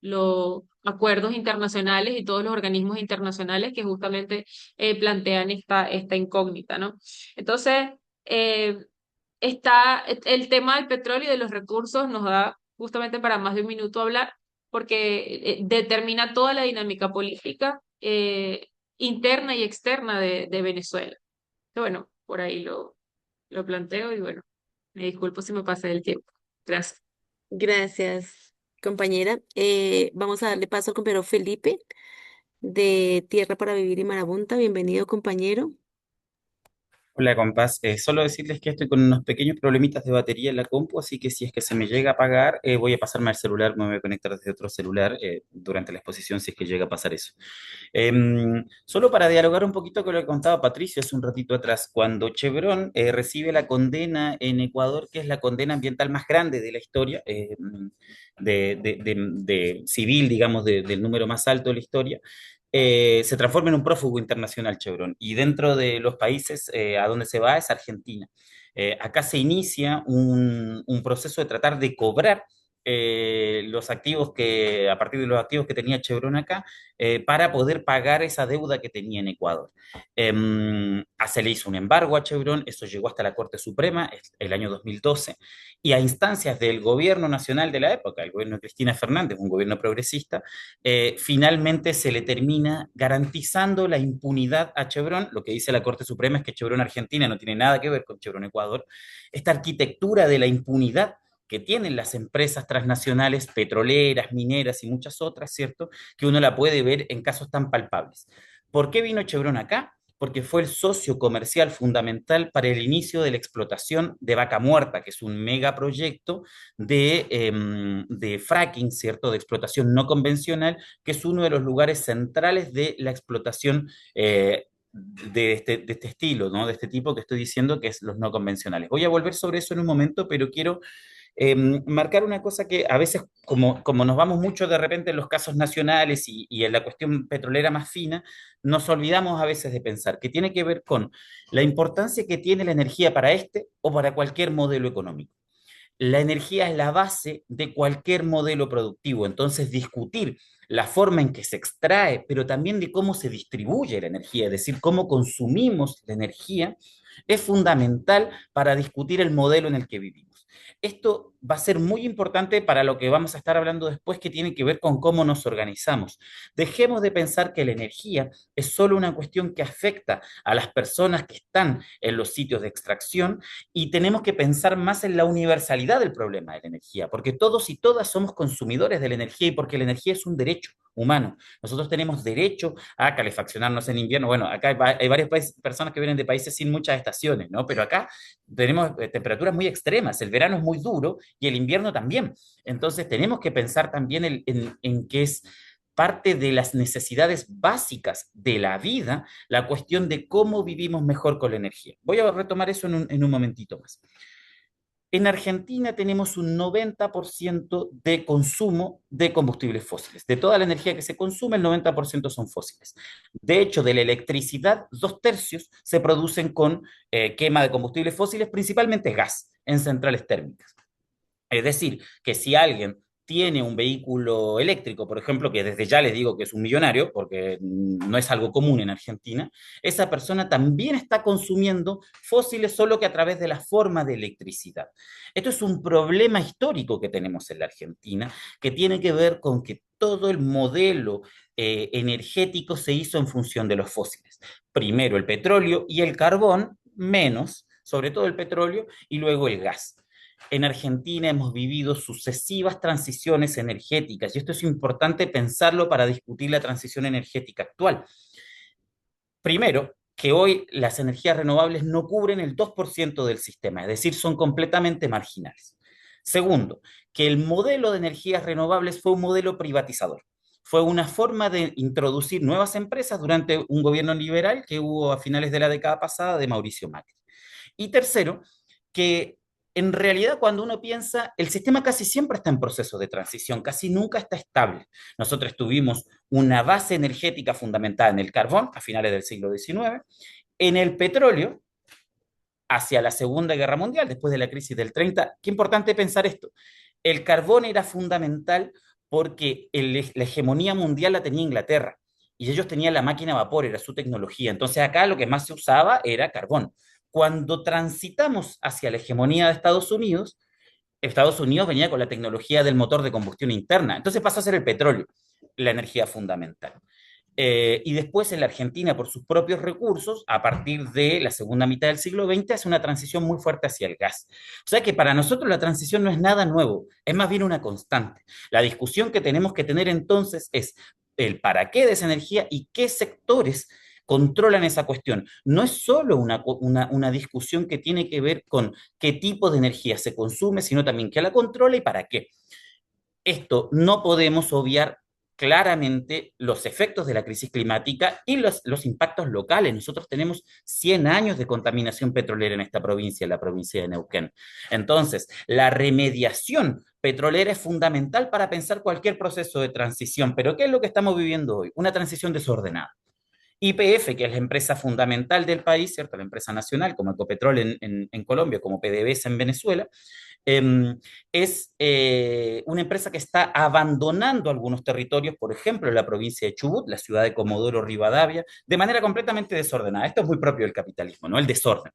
Speaker 2: los acuerdos internacionales y todos los organismos internacionales que justamente plantean esta incógnita, ¿no? Entonces, eh, está el tema del petróleo y de los recursos nos da justamente para más de un minuto hablar, porque determina toda la dinámica política interna y externa de Venezuela. Bueno, por ahí lo planteo y bueno, me disculpo si me pasé del tiempo. Gracias.
Speaker 1: Gracias, compañera. Vamos a darle paso al compañero Felipe de Tierra para Vivir y Marabunta. Bienvenido, compañero.
Speaker 4: Hola, compás. Solo decirles que estoy con unos pequeños problemitas de batería en la compu, así que si es que se me llega a apagar, voy a pasarme al celular, me voy a conectar desde otro celular durante la exposición si es que llega a pasar eso. Solo para dialogar un poquito con lo que contaba Patricio hace un ratito atrás, cuando Chevron recibe la condena en Ecuador, que es la condena ambiental más grande de la historia, de civil, digamos, del número más alto de la historia, se transforma en un prófugo internacional Chevron. Y dentro de los países a donde se va es Argentina. Acá se inicia un proceso de tratar de cobrar los activos a partir de los activos que tenía Chevron acá, para poder pagar esa deuda que tenía en Ecuador. Se le hizo un embargo a Chevron, eso llegó hasta la Corte Suprema el año 2012, y a instancias del gobierno nacional de la época, el gobierno de Cristina Fernández, un gobierno progresista, finalmente se le termina garantizando la impunidad a Chevron. Lo que dice la Corte Suprema es que Chevron Argentina no tiene nada que ver con Chevron Ecuador. Esta arquitectura de la impunidad que tienen las empresas transnacionales petroleras, mineras y muchas otras, ¿cierto? Que uno la puede ver en casos tan palpables. ¿Por qué vino Chevron acá? Porque fue el socio comercial fundamental para el inicio de la explotación de Vaca Muerta, que es un megaproyecto de fracking, ¿cierto? De explotación no convencional, que es uno de los lugares centrales de la explotación de este estilo, ¿no? De este tipo que estoy diciendo, que es los no convencionales. Voy a volver sobre eso en un momento, pero quiero marcar una cosa que a veces, como nos vamos mucho de repente en los casos nacionales y en la cuestión petrolera más fina, nos olvidamos a veces de pensar, que tiene que ver con la importancia que tiene la energía para este o para cualquier modelo económico. La energía es la base de cualquier modelo productivo, entonces discutir la forma en que se extrae, pero también de cómo se distribuye la energía, es decir, cómo consumimos la energía, es fundamental para discutir el modelo en el que vivimos. Esto va a ser muy importante para lo que vamos a estar hablando después, que tiene que ver con cómo nos organizamos. Dejemos de pensar que la energía es solo una cuestión que afecta a las personas que están en los sitios de extracción, y tenemos que pensar más en la universalidad del problema de la energía, porque todos y todas somos consumidores de la energía y porque la energía es un derecho humano. Nosotros tenemos derecho a calefaccionarnos en invierno. Bueno, acá hay varias personas que vienen de países sin muchas estaciones, ¿no? Pero acá tenemos temperaturas muy extremas, el verano es muy duro y el invierno también. Entonces tenemos que pensar también en que es parte de las necesidades básicas de la vida, la cuestión de cómo vivimos mejor con la energía. Voy a retomar eso en un momentito más. En Argentina tenemos un 90% de consumo de combustibles fósiles. De toda la energía que se consume, el 90% son fósiles. De hecho, de la electricidad, 2/3 se producen con quema de combustibles fósiles, principalmente gas, en centrales térmicas. Es decir, que si alguien tiene un vehículo eléctrico, por ejemplo, que desde ya les digo que es un millonario, porque no es algo común en Argentina, esa persona también está consumiendo fósiles, solo que a través de la forma de electricidad. Esto es un problema histórico que tenemos en la Argentina, que tiene que ver con que todo el modelo energético se hizo en función de los fósiles. Primero el petróleo y el carbón, menos, sobre todo el petróleo, y luego el gas. En Argentina hemos vivido sucesivas transiciones energéticas, y esto es importante pensarlo para discutir la transición energética actual. Primero, que hoy las energías renovables no cubren el 2% del sistema, es decir, son completamente marginales. Segundo, que el modelo de energías renovables fue un modelo privatizador. Fue una forma de introducir nuevas empresas durante un gobierno liberal que hubo a finales de la década pasada de Mauricio Macri. Y tercero, que en realidad cuando uno piensa, el sistema casi siempre está en proceso de transición, casi nunca está estable. Nosotros tuvimos una base energética fundamentada en el carbón a finales del siglo XIX, en el petróleo hacia la Segunda Guerra Mundial, después de la crisis del 30. Qué importante pensar esto. El carbón era fundamental porque la hegemonía mundial la tenía Inglaterra y ellos tenían la máquina a vapor, era su tecnología. Entonces acá lo que más se usaba era carbón. Cuando transitamos hacia la hegemonía de Estados Unidos venía con la tecnología del motor de combustión interna. Entonces pasó a ser el petróleo la energía fundamental. Y después en la Argentina, por sus propios recursos, a partir de la segunda mitad del siglo XX, hace una transición muy fuerte hacia el gas. O sea que para nosotros la transición no es nada nuevo, es más bien una constante. La discusión que tenemos que tener entonces es el para qué de esa energía y qué sectores controlan esa cuestión. No es solo una discusión que tiene que ver con qué tipo de energía se consume, sino también qué la controla y para qué. Esto no podemos obviar claramente los efectos de la crisis climática y los impactos locales. Nosotros tenemos 100 años de contaminación petrolera en esta provincia, en la provincia de Neuquén. Entonces, la remediación petrolera es fundamental para pensar cualquier proceso de transición. Pero ¿qué es lo que estamos viviendo hoy? Una transición desordenada. YPF, que es la empresa fundamental del país, ¿cierto? La empresa nacional, como Ecopetrol en Colombia, como PDVSA en Venezuela, es una empresa que está abandonando algunos territorios, por ejemplo, en la provincia de Chubut, la ciudad de Comodoro Rivadavia, de manera completamente desordenada. Esto es muy propio del capitalismo, ¿no? El desorden.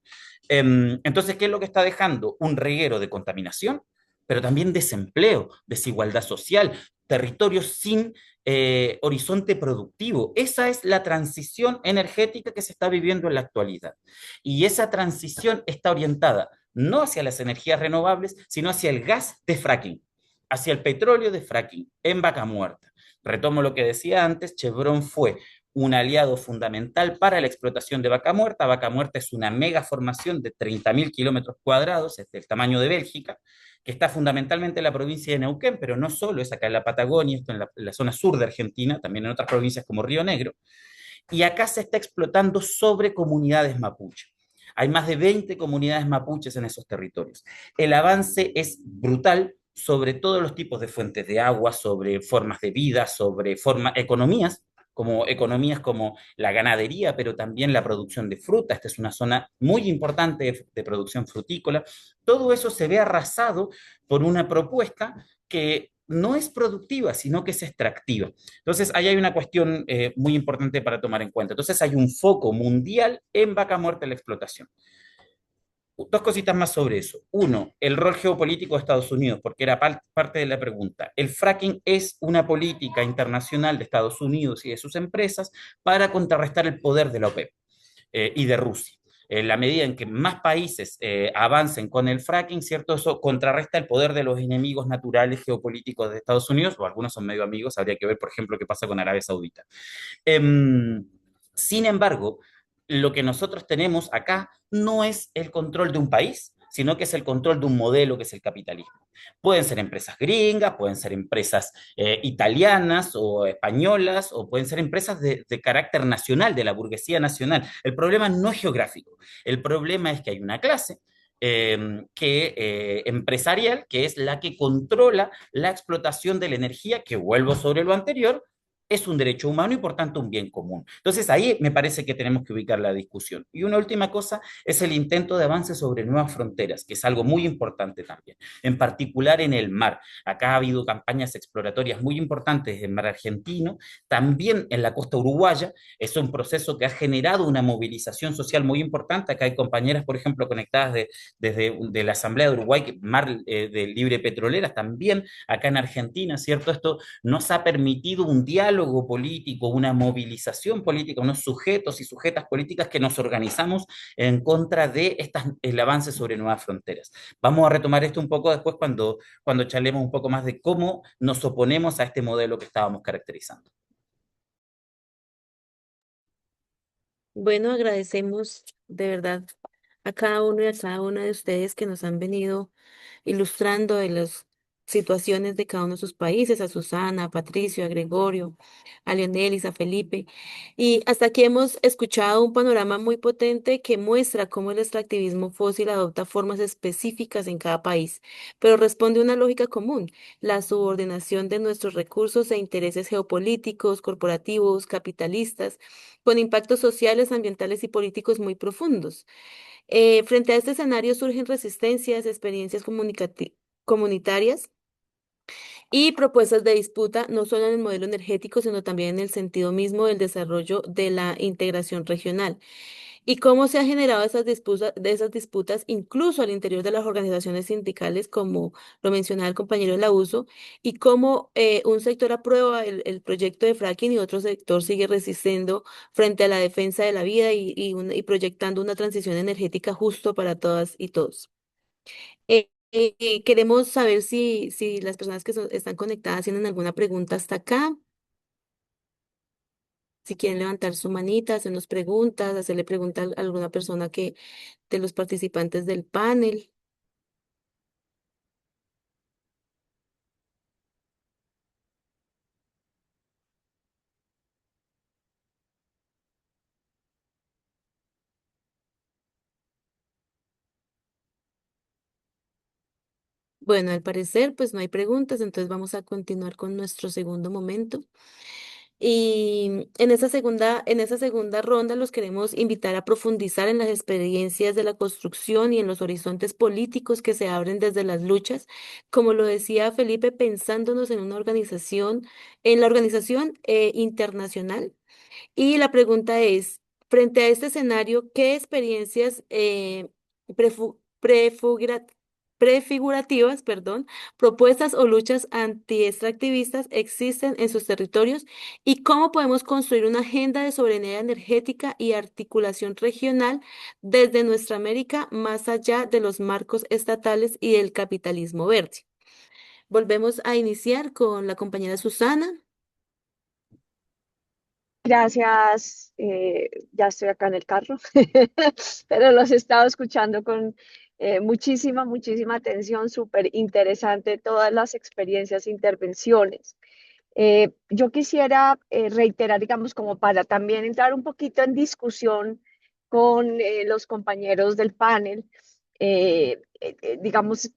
Speaker 4: Entonces, ¿qué es lo que está dejando? Un reguero de contaminación, pero también desempleo, desigualdad social, territorios sin horizonte productivo. Esa es la transición energética que se está viviendo en la actualidad. Y esa transición está orientada no hacia las energías renovables, sino hacia el gas de fracking, hacia el petróleo de fracking en Vaca Muerta. Retomo lo que decía antes, Chevron fue un aliado fundamental para la explotación de Vaca Muerta. Vaca Muerta es una mega formación de 30.000 kilómetros cuadrados, es del tamaño de Bélgica, que está fundamentalmente en la provincia de Neuquén, pero no solo es acá en la Patagonia, esto en la zona sur de Argentina, también en otras provincias como Río Negro, y acá se está explotando sobre comunidades mapuche. Hay más de 20 comunidades mapuches en esos territorios. El avance es brutal sobre todos los tipos de fuentes de agua, sobre formas de vida, sobre economías como la ganadería, pero también la producción de fruta. Esta es una zona muy importante de producción frutícola. Todo eso se ve arrasado por una propuesta que no es productiva, sino que es extractiva. Entonces, ahí hay una cuestión muy importante para tomar en cuenta. Entonces, hay un foco mundial en Vaca Muerta en la explotación. Dos cositas más sobre eso. Uno, el rol geopolítico de Estados Unidos, porque era parte de la pregunta. El fracking es una política internacional de Estados Unidos y de sus empresas para contrarrestar el poder de la OPEP y de Rusia. En la medida en que más países avancen con el fracking, ¿cierto? Eso contrarresta el poder de los enemigos naturales geopolíticos de Estados Unidos, o algunos son medio amigos, habría que ver, por ejemplo, qué pasa con Arabia Saudita. Sin embargo, lo que nosotros tenemos acá no es el control de un país, sino que es el control de un modelo que es el capitalismo. Pueden ser empresas gringas, pueden ser empresas italianas o españolas, o pueden ser empresas de carácter nacional, de la burguesía nacional. El problema no es geográfico, el problema es que hay una clase empresarial, que es la que controla la explotación de la energía, que vuelvo sobre lo anterior, es un derecho humano y por tanto un bien común. Entonces ahí me parece que tenemos que ubicar la discusión. Y una última cosa es el intento de avance sobre nuevas fronteras, que es algo muy importante también, en particular en el mar. Acá ha habido campañas exploratorias muy importantes en el mar argentino, también en la costa uruguaya. Es un proceso que ha generado una movilización social muy importante. Acá hay compañeras, por ejemplo, conectadas desde de la Asamblea de Uruguay, Mar de Libre Petroleras, también acá en Argentina, ¿cierto? Esto nos ha permitido un diálogo político, una movilización política, unos sujetos y sujetas políticas que nos organizamos en contra de el avance sobre nuevas fronteras. Vamos a retomar esto un poco después cuando charlemos un poco más de cómo nos oponemos a este modelo que estábamos caracterizando.
Speaker 1: Bueno, agradecemos de verdad a cada uno y a cada una de ustedes que nos han venido ilustrando de las situaciones de cada uno de sus países, a Susana, a Patricio, a Gregorio, a Leonelis, a Felipe. Y hasta aquí hemos escuchado un panorama muy potente que muestra cómo el extractivismo fósil adopta formas específicas en cada país, pero responde a una lógica común, la subordinación de nuestros recursos e intereses geopolíticos, corporativos, capitalistas, con impactos sociales, ambientales y políticos muy profundos. Frente a este escenario surgen resistencias, experiencias comunitarias y propuestas de disputa, no solo en el modelo energético, sino también en el sentido mismo del desarrollo de la integración regional. Y cómo se han generado esas disputas incluso al interior de las organizaciones sindicales, como lo mencionaba el compañero de la uso, y cómo un sector aprueba el proyecto de fracking y otro sector sigue resistiendo frente a la defensa de la vida y proyectando una transición energética justo para todas y todos. Queremos saber si las personas que están conectadas tienen alguna pregunta hasta acá. Si quieren levantar su manita, hacernos preguntas, hacerle preguntas a alguna persona de los participantes del panel. Bueno, al parecer, pues no hay preguntas, entonces vamos a continuar con nuestro segundo momento. Y en esa segunda ronda los queremos invitar a profundizar en las experiencias de la construcción y en los horizontes políticos que se abren desde las luchas, como lo decía Felipe, pensándonos en una organización, en la organización internacional. Y la pregunta es, frente a este escenario, ¿qué experiencias prefigurativas, perdón, propuestas o luchas antiextractivistas existen en sus territorios y cómo podemos construir una agenda de soberanía energética y articulación regional desde nuestra América más allá de los marcos estatales y del capitalismo verde. Volvemos a iniciar con la compañera Susana.
Speaker 7: Gracias, ya estoy acá en el carro, pero los he estado escuchando con muchísima atención, súper interesante todas las experiencias, intervenciones. Yo quisiera reiterar, digamos, como para también entrar un poquito en discusión con los compañeros del panel, digamos,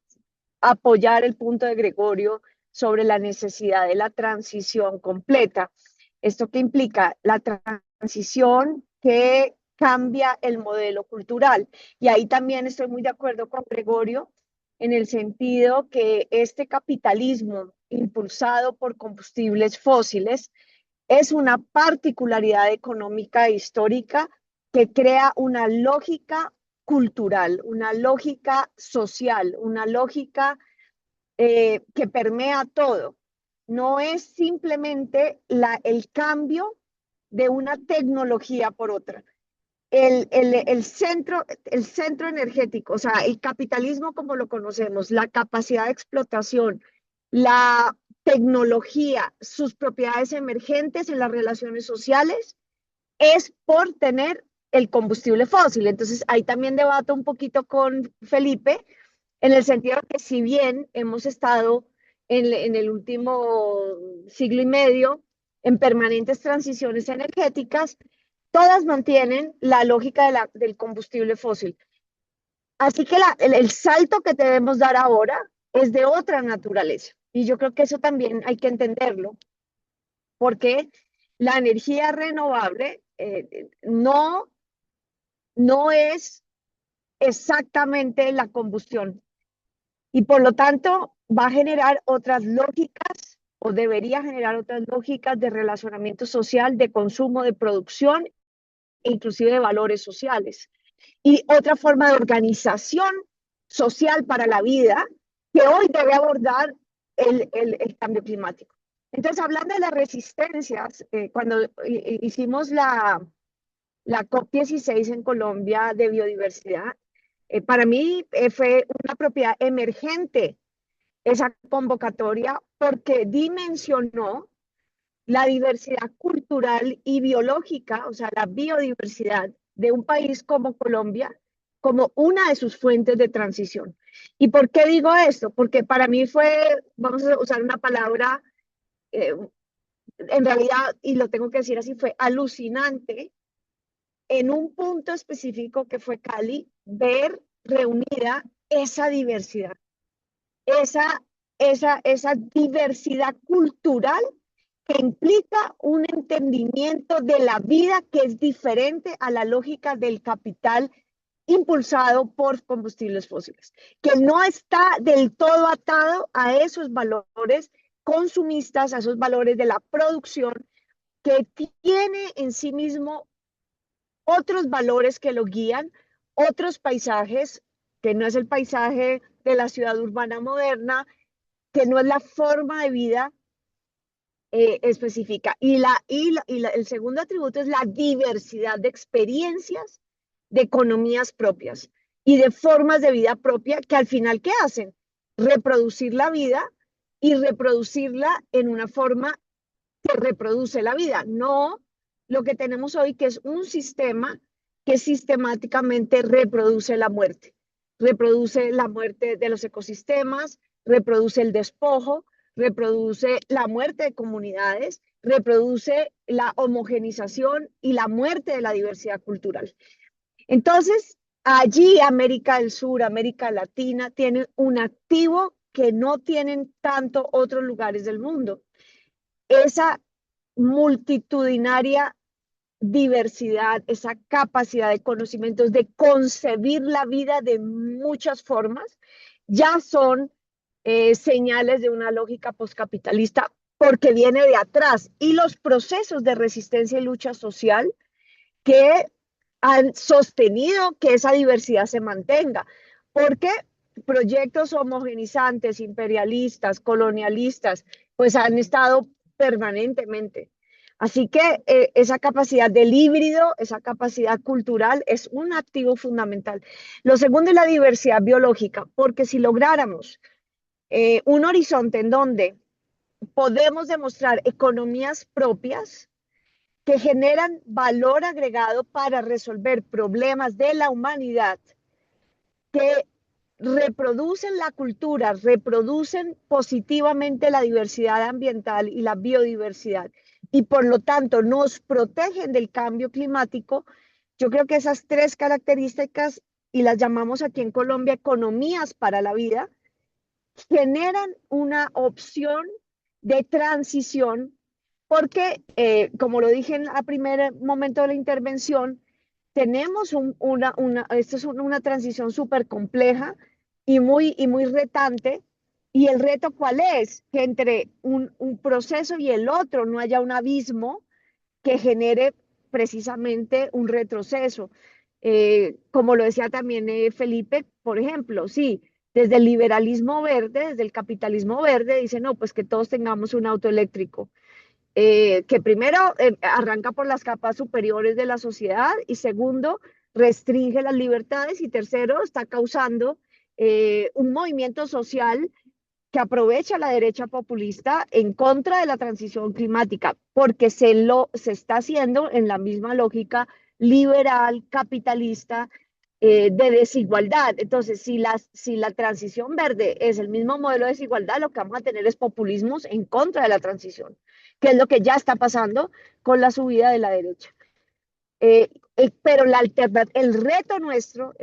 Speaker 7: apoyar el punto de Gregorio sobre la necesidad de la transición completa. ¿Esto qué implica? La transición que cambia el modelo cultural. Y ahí también estoy muy de acuerdo con Gregorio en el sentido que este capitalismo impulsado por combustibles fósiles es una particularidad económica e histórica que crea una lógica cultural, una lógica social, una lógica que permea todo. No es simplemente el cambio de una tecnología por otra. El centro energético, o sea, el capitalismo como lo conocemos, la capacidad de explotación, la tecnología, sus propiedades emergentes en las relaciones sociales, es por tener el combustible fósil. Entonces, ahí también debato un poquito con Felipe, en el sentido que si bien hemos estado en el último siglo y medio en permanentes transiciones energéticas, todas mantienen la lógica del combustible fósil. Así que el salto que debemos dar ahora es de otra naturaleza. Y yo creo que eso también hay que entenderlo, porque la energía renovable no es exactamente la combustión. Y por lo tanto va a generar otras lógicas o debería generar otras lógicas de relacionamiento social, de consumo, de producción e inclusive de valores sociales. Y otra forma de organización social para la vida que hoy debe abordar el cambio climático. Entonces, hablando de las resistencias, cuando hicimos la COP16 en Colombia de biodiversidad, para mí fue una propiedad emergente esa convocatoria porque dimensionó la diversidad cultural y biológica, o sea, la biodiversidad de un país como Colombia, como una de sus fuentes de transición. ¿Y por qué digo esto? Porque para mí fue, vamos a usar una palabra, en realidad, y lo tengo que decir así, fue alucinante en un punto específico que fue Cali, ver reunida esa diversidad, esa diversidad cultural que implica un entendimiento de la vida que es diferente a la lógica del capital impulsado por combustibles fósiles, que no está del todo atado a esos valores consumistas, a esos valores de la producción, que tiene en sí mismo otros valores que lo guían, otros paisajes, que no es el paisaje de la ciudad urbana moderna, que no es la forma de vida específica. El segundo atributo es la diversidad de experiencias, de economías propias y de formas de vida propia que al final, ¿qué hacen? Reproducir la vida y reproducirla en una forma que reproduce la vida, no lo que tenemos hoy, que es un sistema que sistemáticamente reproduce la muerte de los ecosistemas, reproduce el despojo, reproduce la muerte de comunidades, reproduce la homogenización y la muerte de la diversidad cultural. Entonces, allí América del Sur, América Latina, tienen un activo que no tienen tanto otros lugares del mundo. Esa multitudinaria diversidad, esa capacidad de conocimientos, de concebir la vida de muchas formas, ya son señales de una lógica poscapitalista porque viene de atrás. Y los procesos de resistencia y lucha social que han sostenido que esa diversidad se mantenga. Porque proyectos homogenizantes, imperialistas, colonialistas, pues han estado permanentemente. Así que esa capacidad del híbrido, esa capacidad cultural es un activo fundamental. Lo segundo es la diversidad biológica, porque si lográramos un horizonte en donde podemos demostrar economías propias que generan valor agregado para resolver problemas de la humanidad, que reproducen la cultura, reproducen positivamente la diversidad ambiental y la biodiversidad, y por lo tanto nos protegen del cambio climático. Yo creo que esas tres características, y las llamamos aquí en Colombia economías para la vida, generan una opción de transición porque, como lo dije en el primer momento de la intervención, tenemos esto es una transición súper compleja y muy retante. ¿Y el reto cuál es? Que entre un proceso y el otro no haya un abismo que genere precisamente un retroceso. Como lo decía también Felipe, por ejemplo, sí, desde el liberalismo verde, desde el capitalismo verde, dice, no, pues que todos tengamos un auto eléctrico, que primero arranca por las capas superiores de la sociedad y segundo, restringe las libertades y tercero, está causando un movimiento social que aprovecha la derecha populista en contra de la transición climática, porque se está haciendo en la misma lógica liberal, capitalista, de desigualdad. Entonces, si la transición verde es el mismo modelo de desigualdad, lo que vamos a tener es populismos en contra de la transición, que es lo que ya está pasando con la subida de la derecha. Pero el reto nuestro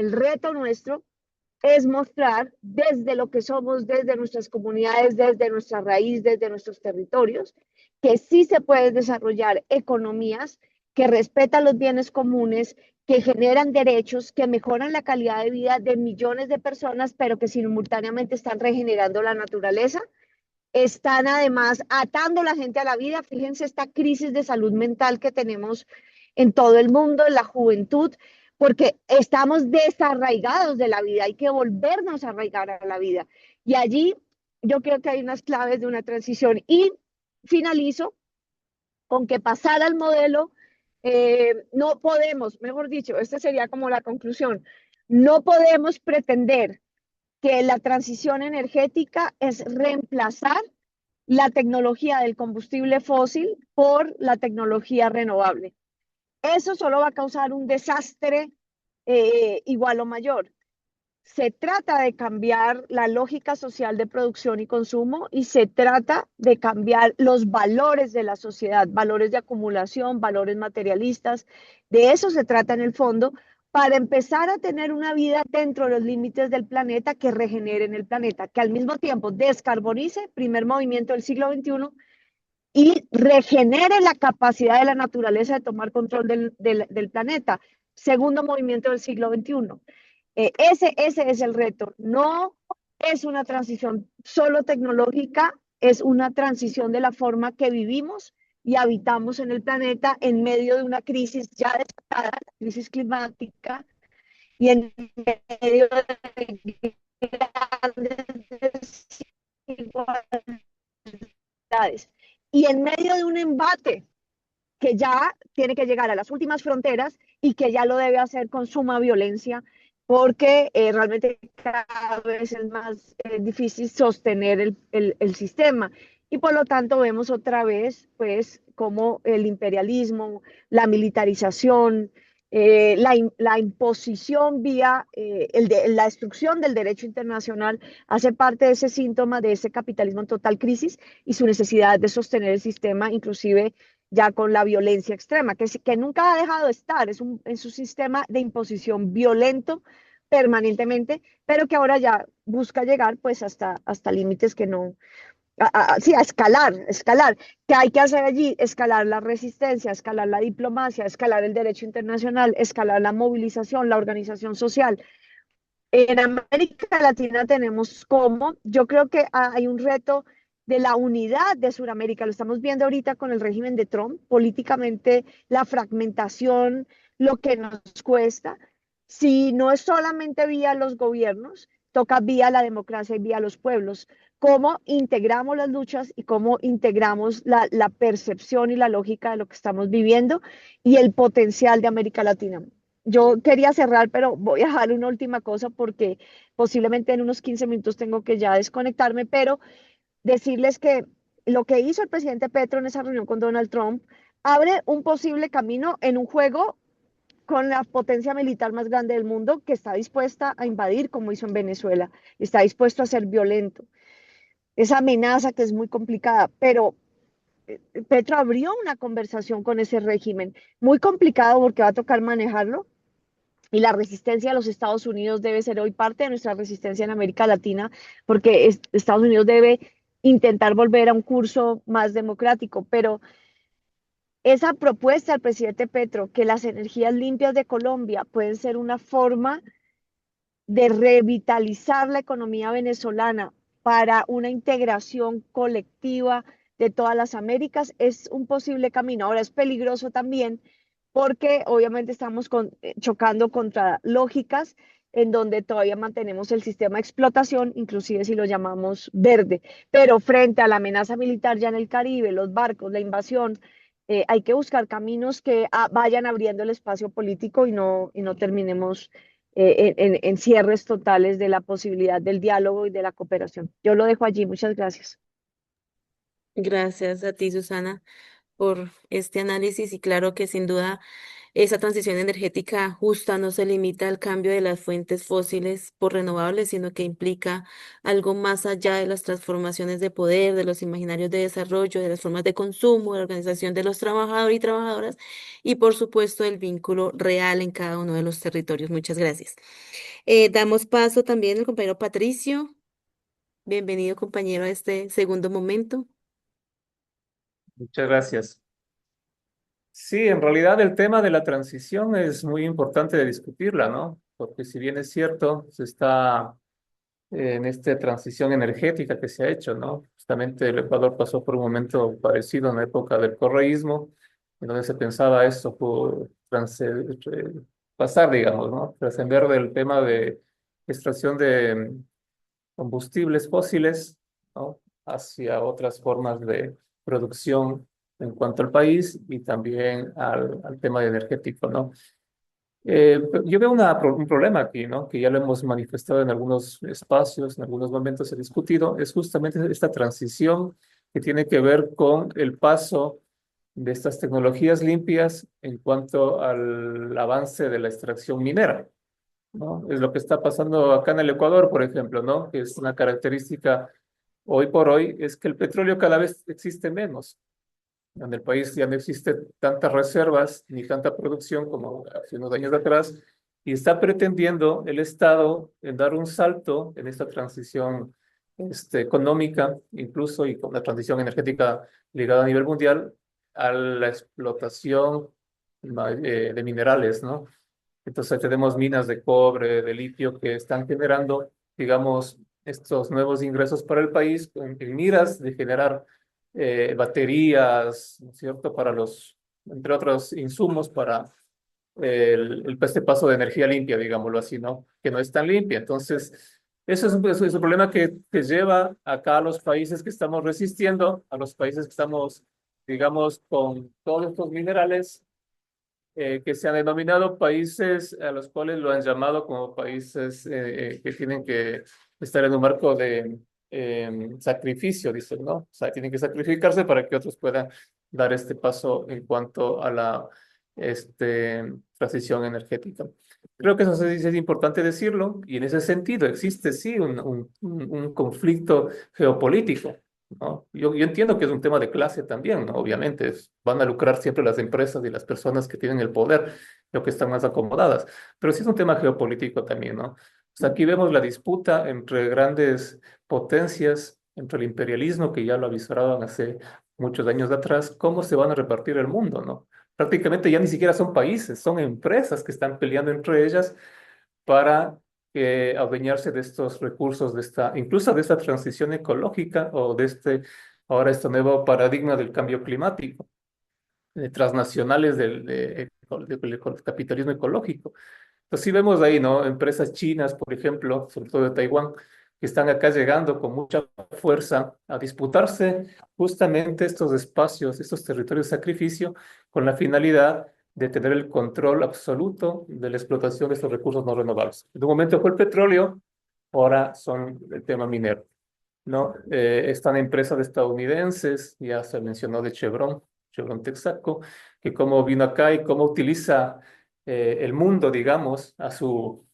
Speaker 7: es mostrar desde lo que somos, desde nuestras comunidades, desde nuestra raíz, desde nuestros territorios, que sí se pueden desarrollar economías que respetan los bienes comunes, que generan derechos, que mejoran la calidad de vida de millones de personas, pero que simultáneamente están regenerando la naturaleza, están además atando a la gente a la vida. Fíjense esta crisis de salud mental que tenemos en todo el mundo, en la juventud, porque estamos desarraigados de la vida, hay que volvernos a arraigar a la vida. Y allí yo creo que hay unas claves de una transición. Y finalizo con que pasar al modelo, no podemos, mejor dicho, esta sería como la conclusión, no podemos pretender que la transición energética es reemplazar la tecnología del combustible fósil por la tecnología renovable. Eso solo va a causar un desastre igual o mayor. Se trata de cambiar la lógica social de producción y consumo y se trata de cambiar los valores de la sociedad, valores de acumulación, valores materialistas. De eso se trata en el fondo, para empezar a tener una vida dentro de los límites del planeta que regeneren el planeta, que al mismo tiempo descarbonice, primer movimiento del siglo XXI, y regenere la capacidad de la naturaleza de tomar control del planeta, segundo movimiento del siglo XXI. Ese es el reto. No es una transición solo tecnológica, es una transición de la forma que vivimos y habitamos en el planeta en medio de una crisis ya desatada, crisis climática, y en medio de grandes desigualdades. Y en medio de un embate que ya tiene que llegar a las últimas fronteras y que ya lo debe hacer con suma violencia, porque realmente cada vez es más difícil sostener el sistema. Y por lo tanto vemos otra vez, pues, como el imperialismo, la militarización, la imposición vía la destrucción del derecho internacional hace parte de ese síntoma de ese capitalismo en total crisis y su necesidad de sostener el sistema, inclusive ya con la violencia extrema, que nunca ha dejado de estar, es un sistema de imposición violento permanentemente, pero que ahora ya busca llegar pues hasta límites que no, sí, a escalar. ¿Qué hay que hacer allí? Escalar la resistencia, escalar la diplomacia, escalar el derecho internacional, escalar la movilización, la organización social. En América Latina tenemos como, yo creo que hay un reto de la unidad de Sudamérica, lo estamos viendo ahorita con el régimen de Trump, políticamente la fragmentación, lo que nos cuesta, si no es solamente vía los gobiernos, toca vía la democracia y vía los pueblos. Cómo integramos las luchas y cómo integramos la percepción y la lógica de lo que estamos viviendo y el potencial de América Latina. Yo quería cerrar, pero voy a dejar una última cosa porque posiblemente en unos 15 minutos tengo que ya desconectarme, pero decirles que lo que hizo el presidente Petro en esa reunión con Donald Trump abre un posible camino en un juego con la potencia militar más grande del mundo que está dispuesta a invadir como hizo en Venezuela, está dispuesto a ser violento. Esa amenaza que es muy complicada, pero Petro abrió una conversación con ese régimen, muy complicado porque va a tocar manejarlo, y la resistencia de los Estados Unidos debe ser hoy parte de nuestra resistencia en América Latina, porque Estados Unidos debe intentar volver a un curso más democrático, pero esa propuesta del presidente Petro, que las energías limpias de Colombia pueden ser una forma de revitalizar la economía venezolana para una integración colectiva de todas las Américas, es un posible camino. Ahora es peligroso también porque obviamente estamos chocando contra lógicas en donde todavía mantenemos el sistema de explotación, inclusive si lo llamamos verde, pero frente a la amenaza militar ya en el Caribe, los barcos, la invasión, hay que buscar caminos que vayan abriendo el espacio político y no terminemos en cierres totales de la posibilidad del diálogo y de la cooperación. Yo lo dejo allí. Muchas gracias.
Speaker 1: Gracias a ti, Susana, por este análisis y claro que sin duda esa transición energética justa no se limita al cambio de las fuentes fósiles por renovables, sino que implica algo más allá de las transformaciones de poder, de los imaginarios de desarrollo, de las formas de consumo, de la organización de los trabajadores y trabajadoras y por supuesto el vínculo real en cada uno de los territorios. Muchas gracias. Damos paso también al compañero Patricio. Bienvenido, compañero, a este segundo momento.
Speaker 5: Muchas gracias. Sí, en realidad el tema de la transición es muy importante de discutirla, ¿no? Porque si bien es cierto, se está en esta transición energética que se ha hecho, ¿no? Justamente el Ecuador pasó por un momento parecido en la época del correísmo, en donde se pensaba esto por pasar, digamos, ¿no? Trascender del tema de extracción de combustibles fósiles, ¿no? Hacia otras formas de producción en cuanto al país y también al tema energético, ¿no? Yo veo un problema aquí, ¿no? Que ya lo hemos manifestado en algunos espacios, en algunos momentos se ha discutido, es justamente esta transición que tiene que ver con el paso de estas tecnologías limpias en cuanto al avance de la extracción minera, ¿no? Es lo que está pasando acá en el Ecuador, por ejemplo, ¿no? Que es una característica hoy por hoy, es que el petróleo cada vez existe menos. En el país ya no existe tantas reservas ni tanta producción como hace unos años atrás, y está pretendiendo el Estado en dar un salto en esta transición económica, incluso y con la transición energética ligada a nivel mundial, a la explotación de minerales, ¿no? Entonces tenemos minas de cobre, de litio que están generando, digamos, estos nuevos ingresos para el país en miras de generar baterías, ¿no es cierto? Para entre otros insumos para este paso de energía limpia, digámoslo así, ¿no? Que no es tan limpia. Entonces, eso es un problema que lleva acá a los países que estamos resistiendo, a los países que estamos, digamos, con todos estos minerales que se han denominado países a los cuales lo han llamado como países que tienen que estar en un marco de sacrificio, dicen, ¿no? O sea, tienen que sacrificarse para que otros puedan dar este paso en cuanto a la transición energética. Creo que eso es importante decirlo y en ese sentido existe sí un conflicto geopolítico, ¿no? Yo entiendo que es un tema de clase también, ¿no? Obviamente, van a lucrar siempre las empresas y las personas que tienen el poder, lo que están más acomodadas, pero sí es un tema geopolítico también, ¿no? O sea, aquí vemos la disputa entre grandes potencias, entre el imperialismo, que ya lo avisoraban hace muchos años atrás, cómo se van a repartir el mundo, ¿no? Prácticamente ya ni siquiera son países, son empresas que están peleando entre ellas para adueñarse de estos recursos, incluso de esta transición ecológica o de ahora este nuevo paradigma del cambio climático, transnacionales del capitalismo ecológico. Entonces sí vemos ahí, ¿no? Empresas chinas, por ejemplo, sobre todo de Taiwán, que están acá llegando con mucha fuerza a disputarse justamente estos espacios, estos territorios de sacrificio, con la finalidad de tener el control absoluto de la explotación de estos recursos no renovables. En un momento fue el petróleo, ahora son el tema minero, ¿no? Están empresas estadounidenses, ya se mencionó de Chevron, Chevron Texaco, que cómo vino acá y cómo utiliza el mundo, digamos, a su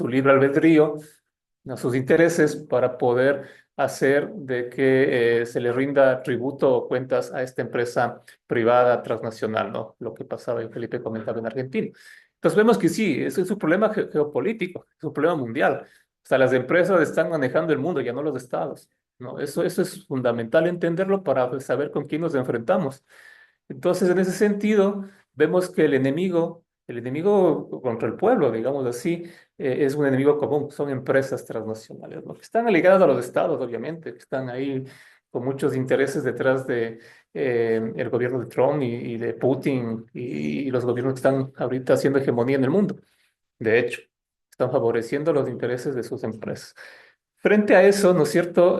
Speaker 5: libre albedrío, a sus intereses para poder hacer de que se le rinda tributo o cuentas a esta empresa privada transnacional, ¿no? Lo que pasaba y Felipe comentaba en Argentina. Entonces vemos que sí, eso es un problema geopolítico, es un problema mundial. O sea, las empresas están manejando el mundo, ya no los estados, ¿no? Eso es fundamental entenderlo para saber con quién nos enfrentamos. Entonces, en ese sentido, vemos que el enemigo contra el pueblo, digamos así, es un enemigo común, son empresas transnacionales, ¿no? Que están ligadas a los estados, obviamente, que están ahí con muchos intereses detrás de el gobierno de Trump y de Putin y los gobiernos que están ahorita haciendo hegemonía en el mundo. De hecho, están favoreciendo los intereses de sus empresas. Frente a eso, ¿no es cierto?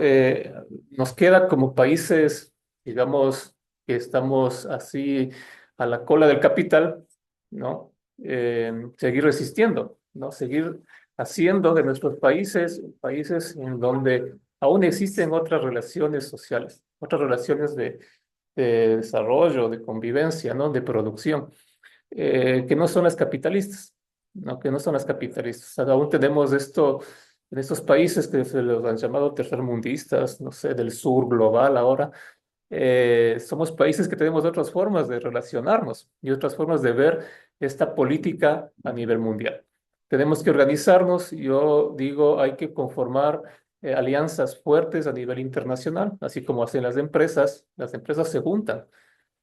Speaker 5: Nos queda como países, digamos, que estamos así a la cola del capital, ¿no? Seguir resistiendo, ¿no? Seguir haciendo de nuestros países países en donde aún existen otras relaciones sociales, otras relaciones de desarrollo, de convivencia, ¿no? De producción, que no son las capitalistas, ¿no? Que no son las capitalistas. O sea, aún tenemos esto en estos países que se los han llamado tercermundistas, no sé, del sur global ahora. Somos países que tenemos otras formas de relacionarnos y otras formas de ver esta política a nivel mundial. Tenemos que organizarnos, yo digo, hay que conformar alianzas fuertes a nivel internacional, así como hacen las empresas se juntan,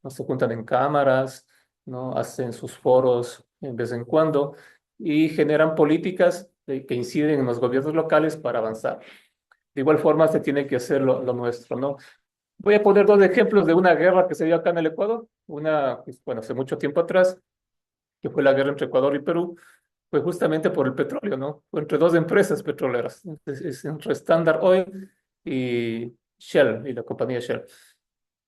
Speaker 5: ¿no? Se juntan en cámaras, ¿no? Hacen sus foros en vez en cuando y generan políticas que inciden en los gobiernos locales para avanzar. De igual forma se tiene que hacer lo nuestro, ¿no? Voy a poner dos ejemplos de una guerra que se dio acá en el Ecuador, una, pues, bueno, hace mucho tiempo atrás, que fue la guerra entre Ecuador y Perú, fue justamente por el petróleo, ¿no? Fue entre dos empresas petroleras, es entre Standard Oil y Shell, y la compañía Shell.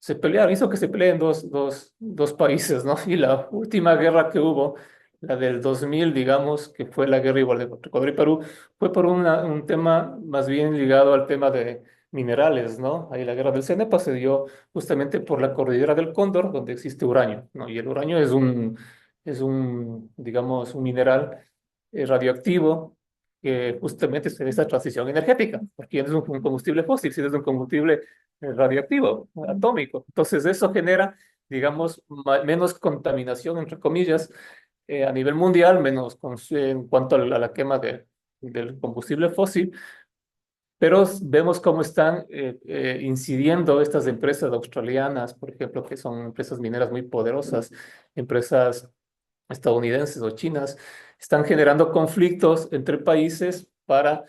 Speaker 5: Se pelearon, hizo que se peleen dos países, ¿no? Y la última guerra que hubo, la del 2000, digamos, que fue la guerra igual de Ecuador y Perú, fue por un tema más bien ligado al tema de minerales, ¿no? Ahí la guerra del CENEPA se dio justamente por la cordillera del Cóndor, donde existe uranio, ¿no? Y el uranio digamos, un mineral radioactivo que justamente se ve esta transición energética, porque ya no es un combustible fósil, sino es un combustible radioactivo, atómico. Entonces eso genera, digamos, menos contaminación, entre comillas, a nivel mundial, menos en cuanto a la quema del combustible fósil, pero vemos cómo están incidiendo estas empresas australianas, por ejemplo, que son empresas mineras muy poderosas, empresas estadounidenses o chinas, están generando conflictos entre países para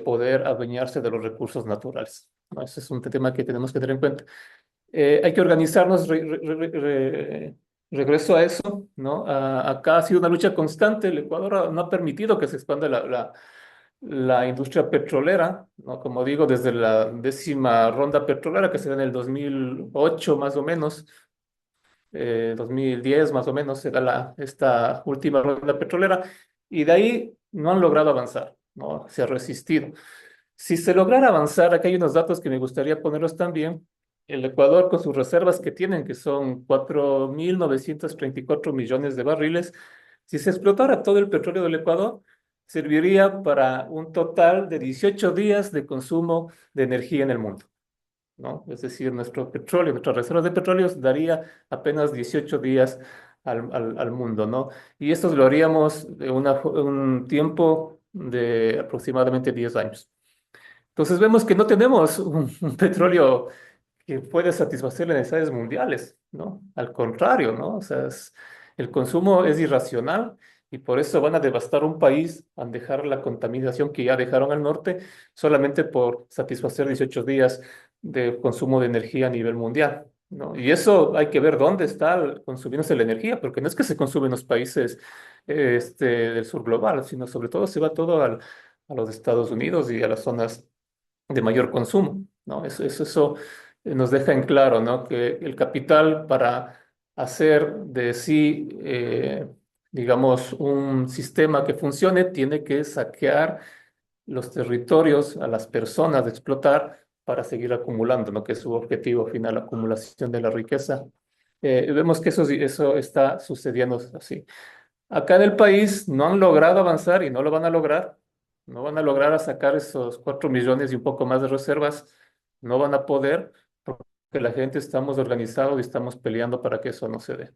Speaker 5: poder adueñarse de los recursos naturales, ¿no? Ese es un tema que tenemos que tener en cuenta. Hay que organizarnos, regreso a eso, ¿no? Acá ha sido una lucha constante, el Ecuador no ha permitido que se expanda la industria petrolera, ¿no? Como digo, desde la 10ª ronda petrolera que se da en el 2008 más o menos, 2010 más o menos, se da esta última ronda petrolera, y de ahí no han logrado avanzar, ¿no? Se ha resistido. Si se lograra avanzar, aquí hay unos datos que me gustaría ponerlos también. El Ecuador, con sus reservas que tienen, que son 4.934 millones de barriles, si se explotara todo el petróleo del Ecuador, serviría para un total de 18 días de consumo de energía en el mundo, ¿no? Es decir, nuestro petróleo, nuestras reservas de petróleo daría apenas 18 días al mundo, ¿no? Y esto lo haríamos de un tiempo de aproximadamente 10 años. Entonces vemos que no tenemos un petróleo que puede satisfacer las necesidades mundiales, ¿no? Al contrario, ¿no? O sea, el consumo es irracional y por eso van a devastar un país al dejar la contaminación que ya dejaron al norte solamente por satisfacer 18 días de consumo de energía a nivel mundial. ¿no? Y eso hay que ver dónde está consumiéndose la energía, porque no es que se consume en los países del sur global, sino sobre todo se va todo a los Estados Unidos y a las zonas de mayor consumo, ¿no? Eso nos deja en claro, ¿no? Que el capital para hacer de sí, digamos, un sistema que funcione, tiene que saquear los territorios a las personas de explotar para seguir acumulando, ¿no? Que es su objetivo final, la acumulación de la riqueza. Vemos que eso está sucediendo así. Acá en el país no han logrado avanzar y no lo van a lograr. No van a lograr a sacar esos 4 millones y un poco más de reservas. No van a poder porque la gente estamos organizados y estamos peleando para que eso no se dé.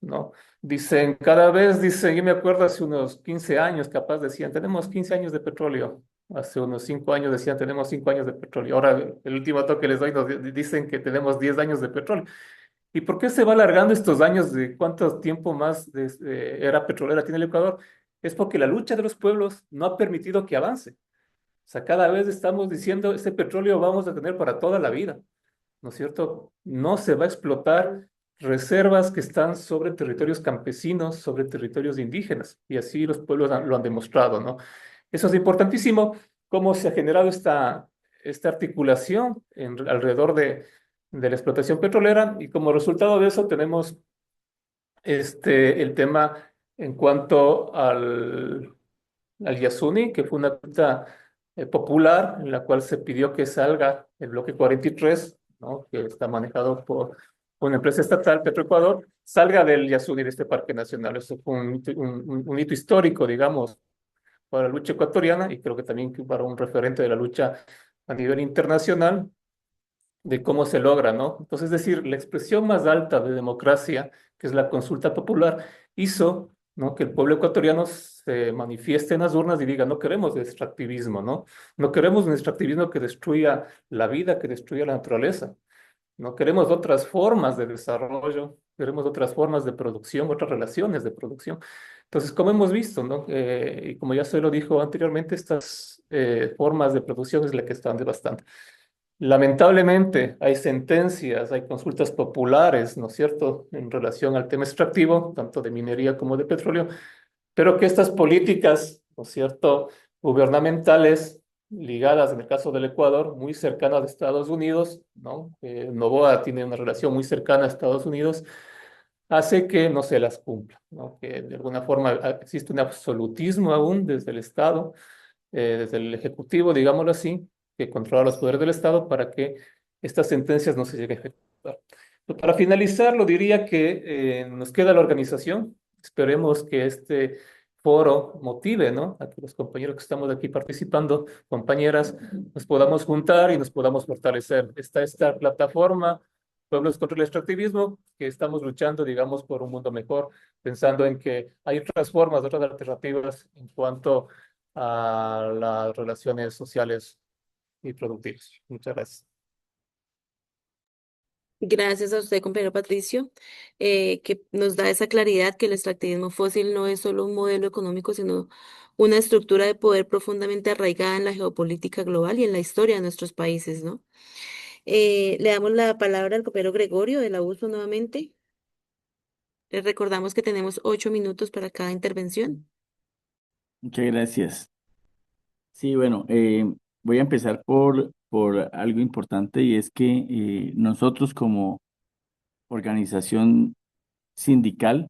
Speaker 5: ¿No? Dicen, cada vez dicen, yo me acuerdo hace unos 15 años, capaz decían, tenemos 15 años de petróleo. Hace unos 5 años decían, tenemos 5 años de petróleo. Ahora, el último toque que les doy, dicen que tenemos 10 años de petróleo. ¿Y por qué se va alargando estos años de cuánto tiempo más de era petrolera tiene el Ecuador? Es porque la lucha de los pueblos no ha permitido que avance. O sea, cada vez estamos diciendo, este petróleo vamos a tener para toda la vida, ¿no es cierto? No se va a explotar reservas que están sobre territorios campesinos, sobre territorios indígenas, y así los pueblos lo han demostrado, ¿no? Eso es importantísimo, cómo se ha generado esta articulación alrededor de la explotación petrolera, y como resultado de eso tenemos el tema en cuanto al Yasuni, que fue una lucha popular en la cual se pidió que salga el bloque 43, ¿no? Que está manejado por una empresa estatal, Petroecuador, salga del Yasuni, de este parque nacional. Eso fue un hito histórico, digamos, para la lucha ecuatoriana y creo que también para un referente de la lucha a nivel internacional de cómo se logra, ¿no? Entonces, es decir, la expresión más alta de democracia, que es la consulta popular, hizo, ¿no? Que el pueblo ecuatoriano se manifieste en las urnas y diga, no queremos extractivismo, ¿no? No queremos un extractivismo que destruya la vida, que destruya la naturaleza. No queremos otras formas de desarrollo, queremos otras formas de producción, otras relaciones de producción. Entonces, como hemos visto, ¿no? Y como ya se lo dijo anteriormente, estas formas de producción es la que están devastando. Lamentablemente, hay sentencias, hay consultas populares, ¿no es cierto?, en relación al tema extractivo, tanto de minería como de petróleo, pero que estas políticas, ¿no es cierto?, gubernamentales, ligadas en el caso del Ecuador, muy cercanas a Estados Unidos, ¿no? Noboa tiene una relación muy cercana a Estados Unidos, hace que no se las cumpla, ¿no? Que de alguna forma existe un absolutismo aún desde el Estado, desde el Ejecutivo, digámoslo así, que controla los poderes del Estado para que estas sentencias no se lleguen a ejecutar. Para finalizar, lo diría que nos queda la organización. Esperemos que este foro motive, ¿no? A que los compañeros que estamos aquí participando, compañeras, nos podamos juntar y nos podamos fortalecer. Está esta plataforma, Pueblos contra el Extractivismo, que estamos luchando, digamos, por un mundo mejor, pensando en que hay otras formas, otras alternativas en cuanto a las relaciones sociales y productivas. Muchas gracias.
Speaker 1: Gracias a usted, compañero Patricio, que nos da esa claridad que el extractivismo fósil no es solo un modelo económico, sino una estructura de poder profundamente arraigada en la geopolítica global y en la historia de nuestros países, ¿no? Le damos la palabra al compañero Gregorio de la USO nuevamente. Les recordamos que tenemos 8 minutos para cada intervención.
Speaker 3: Muchas gracias. Sí, bueno, voy a empezar por algo importante y es que nosotros como organización sindical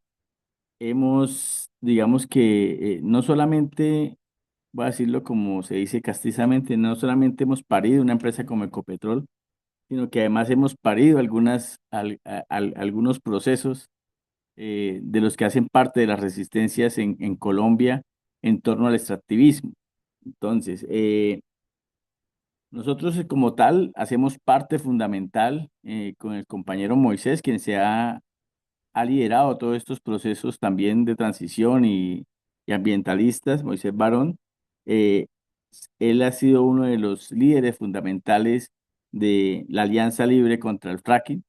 Speaker 3: hemos, digamos que no solamente, voy a decirlo como se dice castizamente, no solamente hemos parido una empresa como Ecopetrol, sino que además hemos parido algunos procesos de los que hacen parte de las resistencias en Colombia en torno al extractivismo. Entonces, nosotros como tal hacemos parte fundamental con el compañero Moisés, quien ha liderado todos estos procesos también de transición y ambientalistas, Moisés Barón. eh, Él ha sido uno de los líderes fundamentales de la Alianza Libre contra el Fracking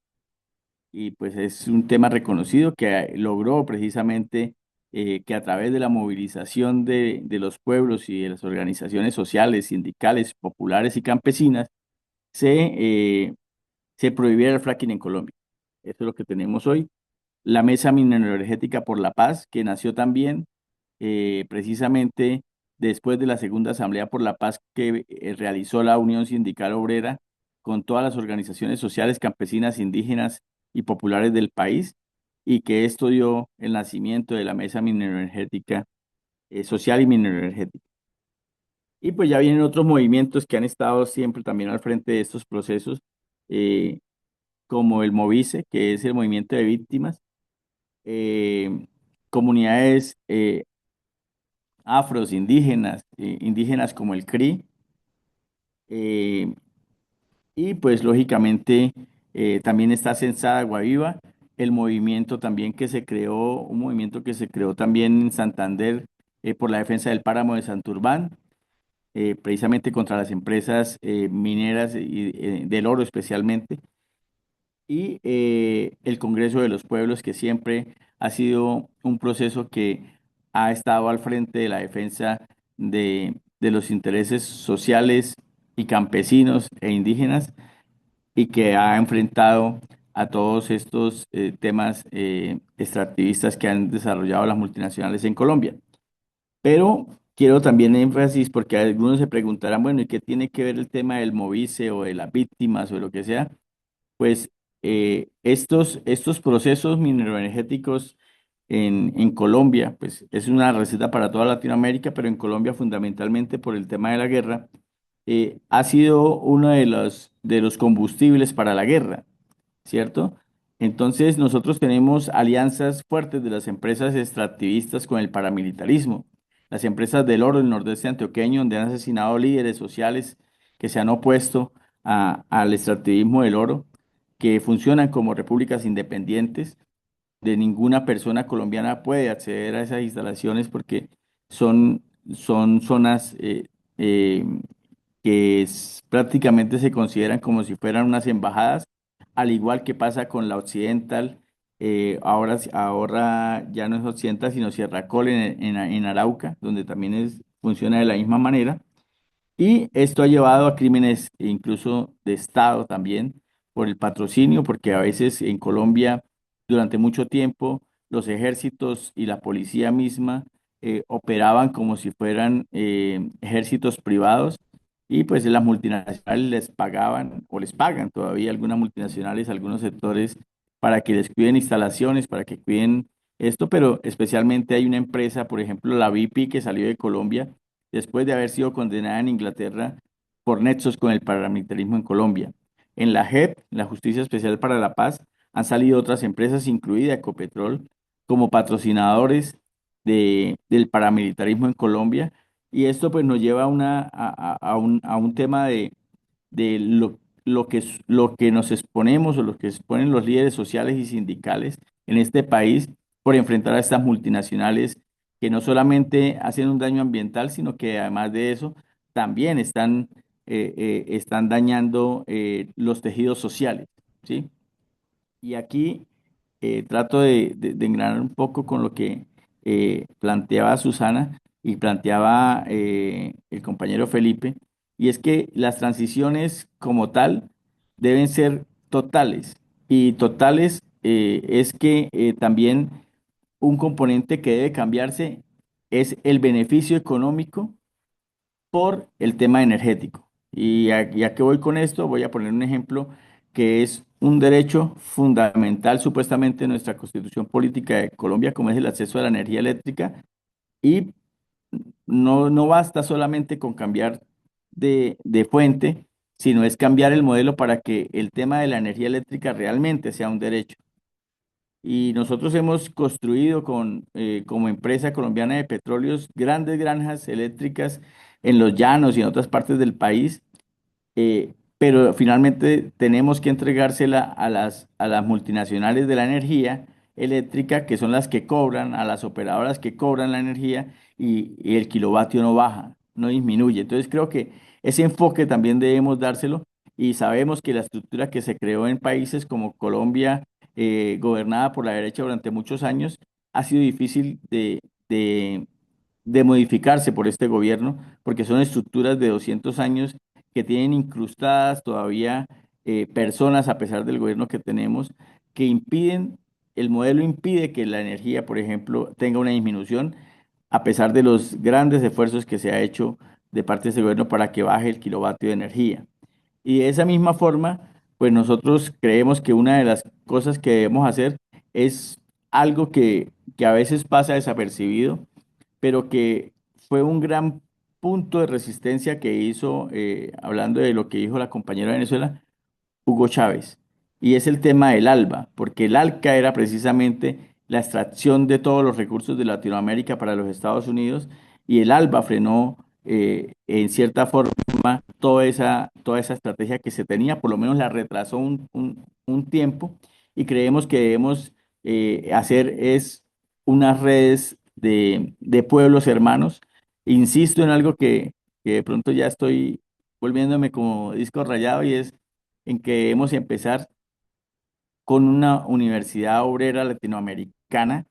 Speaker 3: y pues es un tema reconocido que logró precisamente que a través de la movilización de los pueblos y de las organizaciones sociales, sindicales, populares y campesinas se prohibiera el fracking en Colombia. Eso es lo que tenemos hoy. La Mesa Mineroenergética por la Paz, que nació también precisamente después de la segunda Asamblea por la Paz que realizó la Unión Sindical Obrera con todas las organizaciones sociales, campesinas, indígenas y populares del país, y que esto dio el nacimiento de la Mesa Mineroenergética Social y Mineroenergética. Y pues ya vienen otros movimientos que han estado siempre también al frente de estos procesos, eh, como el Movice, que es el movimiento de víctimas, eh, comunidades afros, indígenas, indígenas como el CRI, eh, y pues lógicamente también está Censada Guaviva, el movimiento también que se creó, un movimiento que se creó también en Santander por la defensa del páramo de Santurbán, precisamente contra las empresas mineras y del oro especialmente, y el Congreso de los Pueblos, que siempre ha sido un proceso que ha estado al frente de la defensa de los intereses sociales y campesinos e indígenas, y que ha enfrentado a todos estos temas extractivistas que han desarrollado las multinacionales en Colombia. Pero quiero también énfasis porque algunos se preguntarán, bueno, ¿y qué tiene que ver el tema del Movice o de las víctimas o de lo que sea? Pues estos procesos mineroenergéticos en Colombia, pues es una receta para toda Latinoamérica, pero en Colombia fundamentalmente por el tema de la guerra, ha sido uno de los combustibles para la guerra. ¿Cierto? Entonces, nosotros tenemos alianzas fuertes de las empresas extractivistas con el paramilitarismo. Las empresas del oro del nordeste antioqueño, donde han asesinado líderes sociales que se han opuesto al extractivismo del oro, que funcionan como repúblicas independientes. De ninguna persona colombiana puede acceder a esas instalaciones porque son zonas eh, prácticamente se consideran como si fueran unas embajadas, al igual que pasa con la Occidental, ahora ya no es Occidental, sino Sierra Col en Arauca, donde también funciona de la misma manera. Y esto ha llevado a crímenes incluso de Estado también por el patrocinio, porque a veces en Colombia durante mucho tiempo los ejércitos y la policía misma operaban como si fueran ejércitos privados, y pues las multinacionales les pagaban o les pagan todavía algunas multinacionales, algunos sectores para que les cuiden instalaciones, para que cuiden esto, pero especialmente hay una empresa, por ejemplo, la BP, que salió de Colombia después de haber sido condenada en Inglaterra por nexos con el paramilitarismo en Colombia. En la JEP, la Justicia Especial para la Paz, han salido otras empresas, incluida Ecopetrol, como patrocinadores del paramilitarismo en Colombia. Y esto pues nos lleva a un tema de lo que nos exponemos o lo que exponen los líderes sociales y sindicales en este país por enfrentar a estas multinacionales que no solamente hacen un daño ambiental, sino que además de eso también están dañando los tejidos sociales, ¿sí? Y aquí trato de engranar un poco con lo que planteaba Susana y planteaba el compañero Felipe, y es que las transiciones como tal deben ser totales, y totales es que también un componente que debe cambiarse es el beneficio económico por el tema energético. Y ya que voy con esto, voy a poner un ejemplo que es un derecho fundamental supuestamente en nuestra Constitución Política de Colombia, como es el acceso a la energía eléctrica. Y no basta solamente con cambiar de fuente, sino es cambiar el modelo para que el tema de la energía eléctrica realmente sea un derecho. Y nosotros hemos construido como empresa colombiana de petróleos grandes granjas eléctricas en los llanos y en otras partes del país, pero finalmente tenemos que entregársela a las multinacionales de la energía eléctrica, que son las que cobran, a las operadoras que cobran la energía, y el kilovatio no baja, no disminuye. Entonces creo que ese enfoque también debemos dárselo, y sabemos que la estructura que se creó en países como Colombia, gobernada por la derecha durante muchos años, ha sido difícil de modificarse por este gobierno, porque son estructuras de 200 años que tienen incrustadas todavía personas, a pesar del gobierno que tenemos, que impiden, el modelo impide que la energía, por ejemplo, tenga una disminución a pesar de los grandes esfuerzos que se ha hecho de parte de ese gobierno para que baje el kilovatio de energía. Y de esa misma forma, pues nosotros creemos que una de las cosas que debemos hacer es algo que a veces pasa desapercibido, pero que fue un gran punto de resistencia que hizo, hablando de lo que dijo la compañera de Venezuela, Hugo Chávez. Y es el tema del ALBA, porque el ALCA era precisamente la extracción de todos los recursos de Latinoamérica para los Estados Unidos y el ALBA frenó en cierta forma toda esa estrategia que se tenía, por lo menos la retrasó un tiempo y creemos que debemos hacer es unas redes de pueblos hermanos. Insisto en algo que de pronto ya estoy volviéndome como disco rayado y es en que debemos empezar con una universidad obrera latinoamericana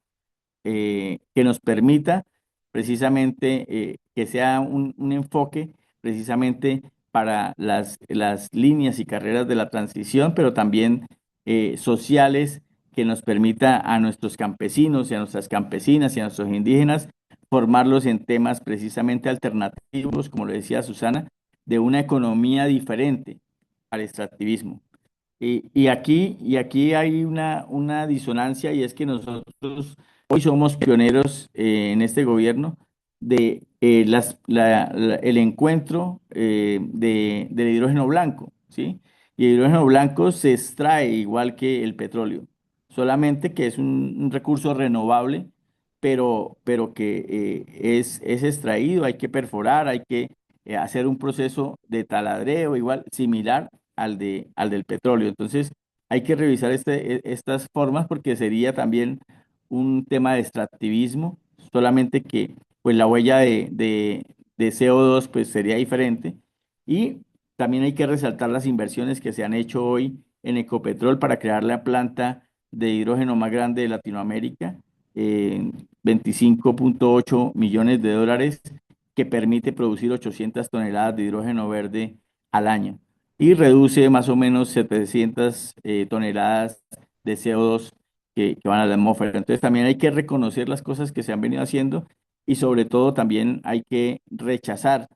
Speaker 3: que nos permita precisamente que sea un enfoque precisamente para las líneas y carreras de la transición, pero también sociales que nos permita a nuestros campesinos y a nuestras campesinas y a nuestros indígenas formarlos en temas precisamente alternativos, como lo decía Susana, de una economía diferente al extractivismo. Y aquí hay una disonancia y es que nosotros hoy somos pioneros en este gobierno de el encuentro del hidrógeno blanco, ¿sí? Y el hidrógeno blanco se extrae igual que el petróleo, solamente que es un recurso renovable, pero que es extraído, hay que perforar, hay que hacer un proceso de taladreo igual, similar al del petróleo. Entonces, hay que revisar estas formas porque sería también un tema de extractivismo, solamente que pues la huella de CO2 pues sería diferente. Y también hay que resaltar las inversiones que se han hecho hoy en Ecopetrol para crear la planta de hidrógeno más grande de Latinoamérica, 25,8 millones de dólares, que permite producir 800 toneladas de hidrógeno verde al año y reduce más o menos 700 toneladas de CO2 que van a la atmósfera. Entonces también hay que reconocer las cosas que se han venido haciendo y sobre todo también hay que rechazar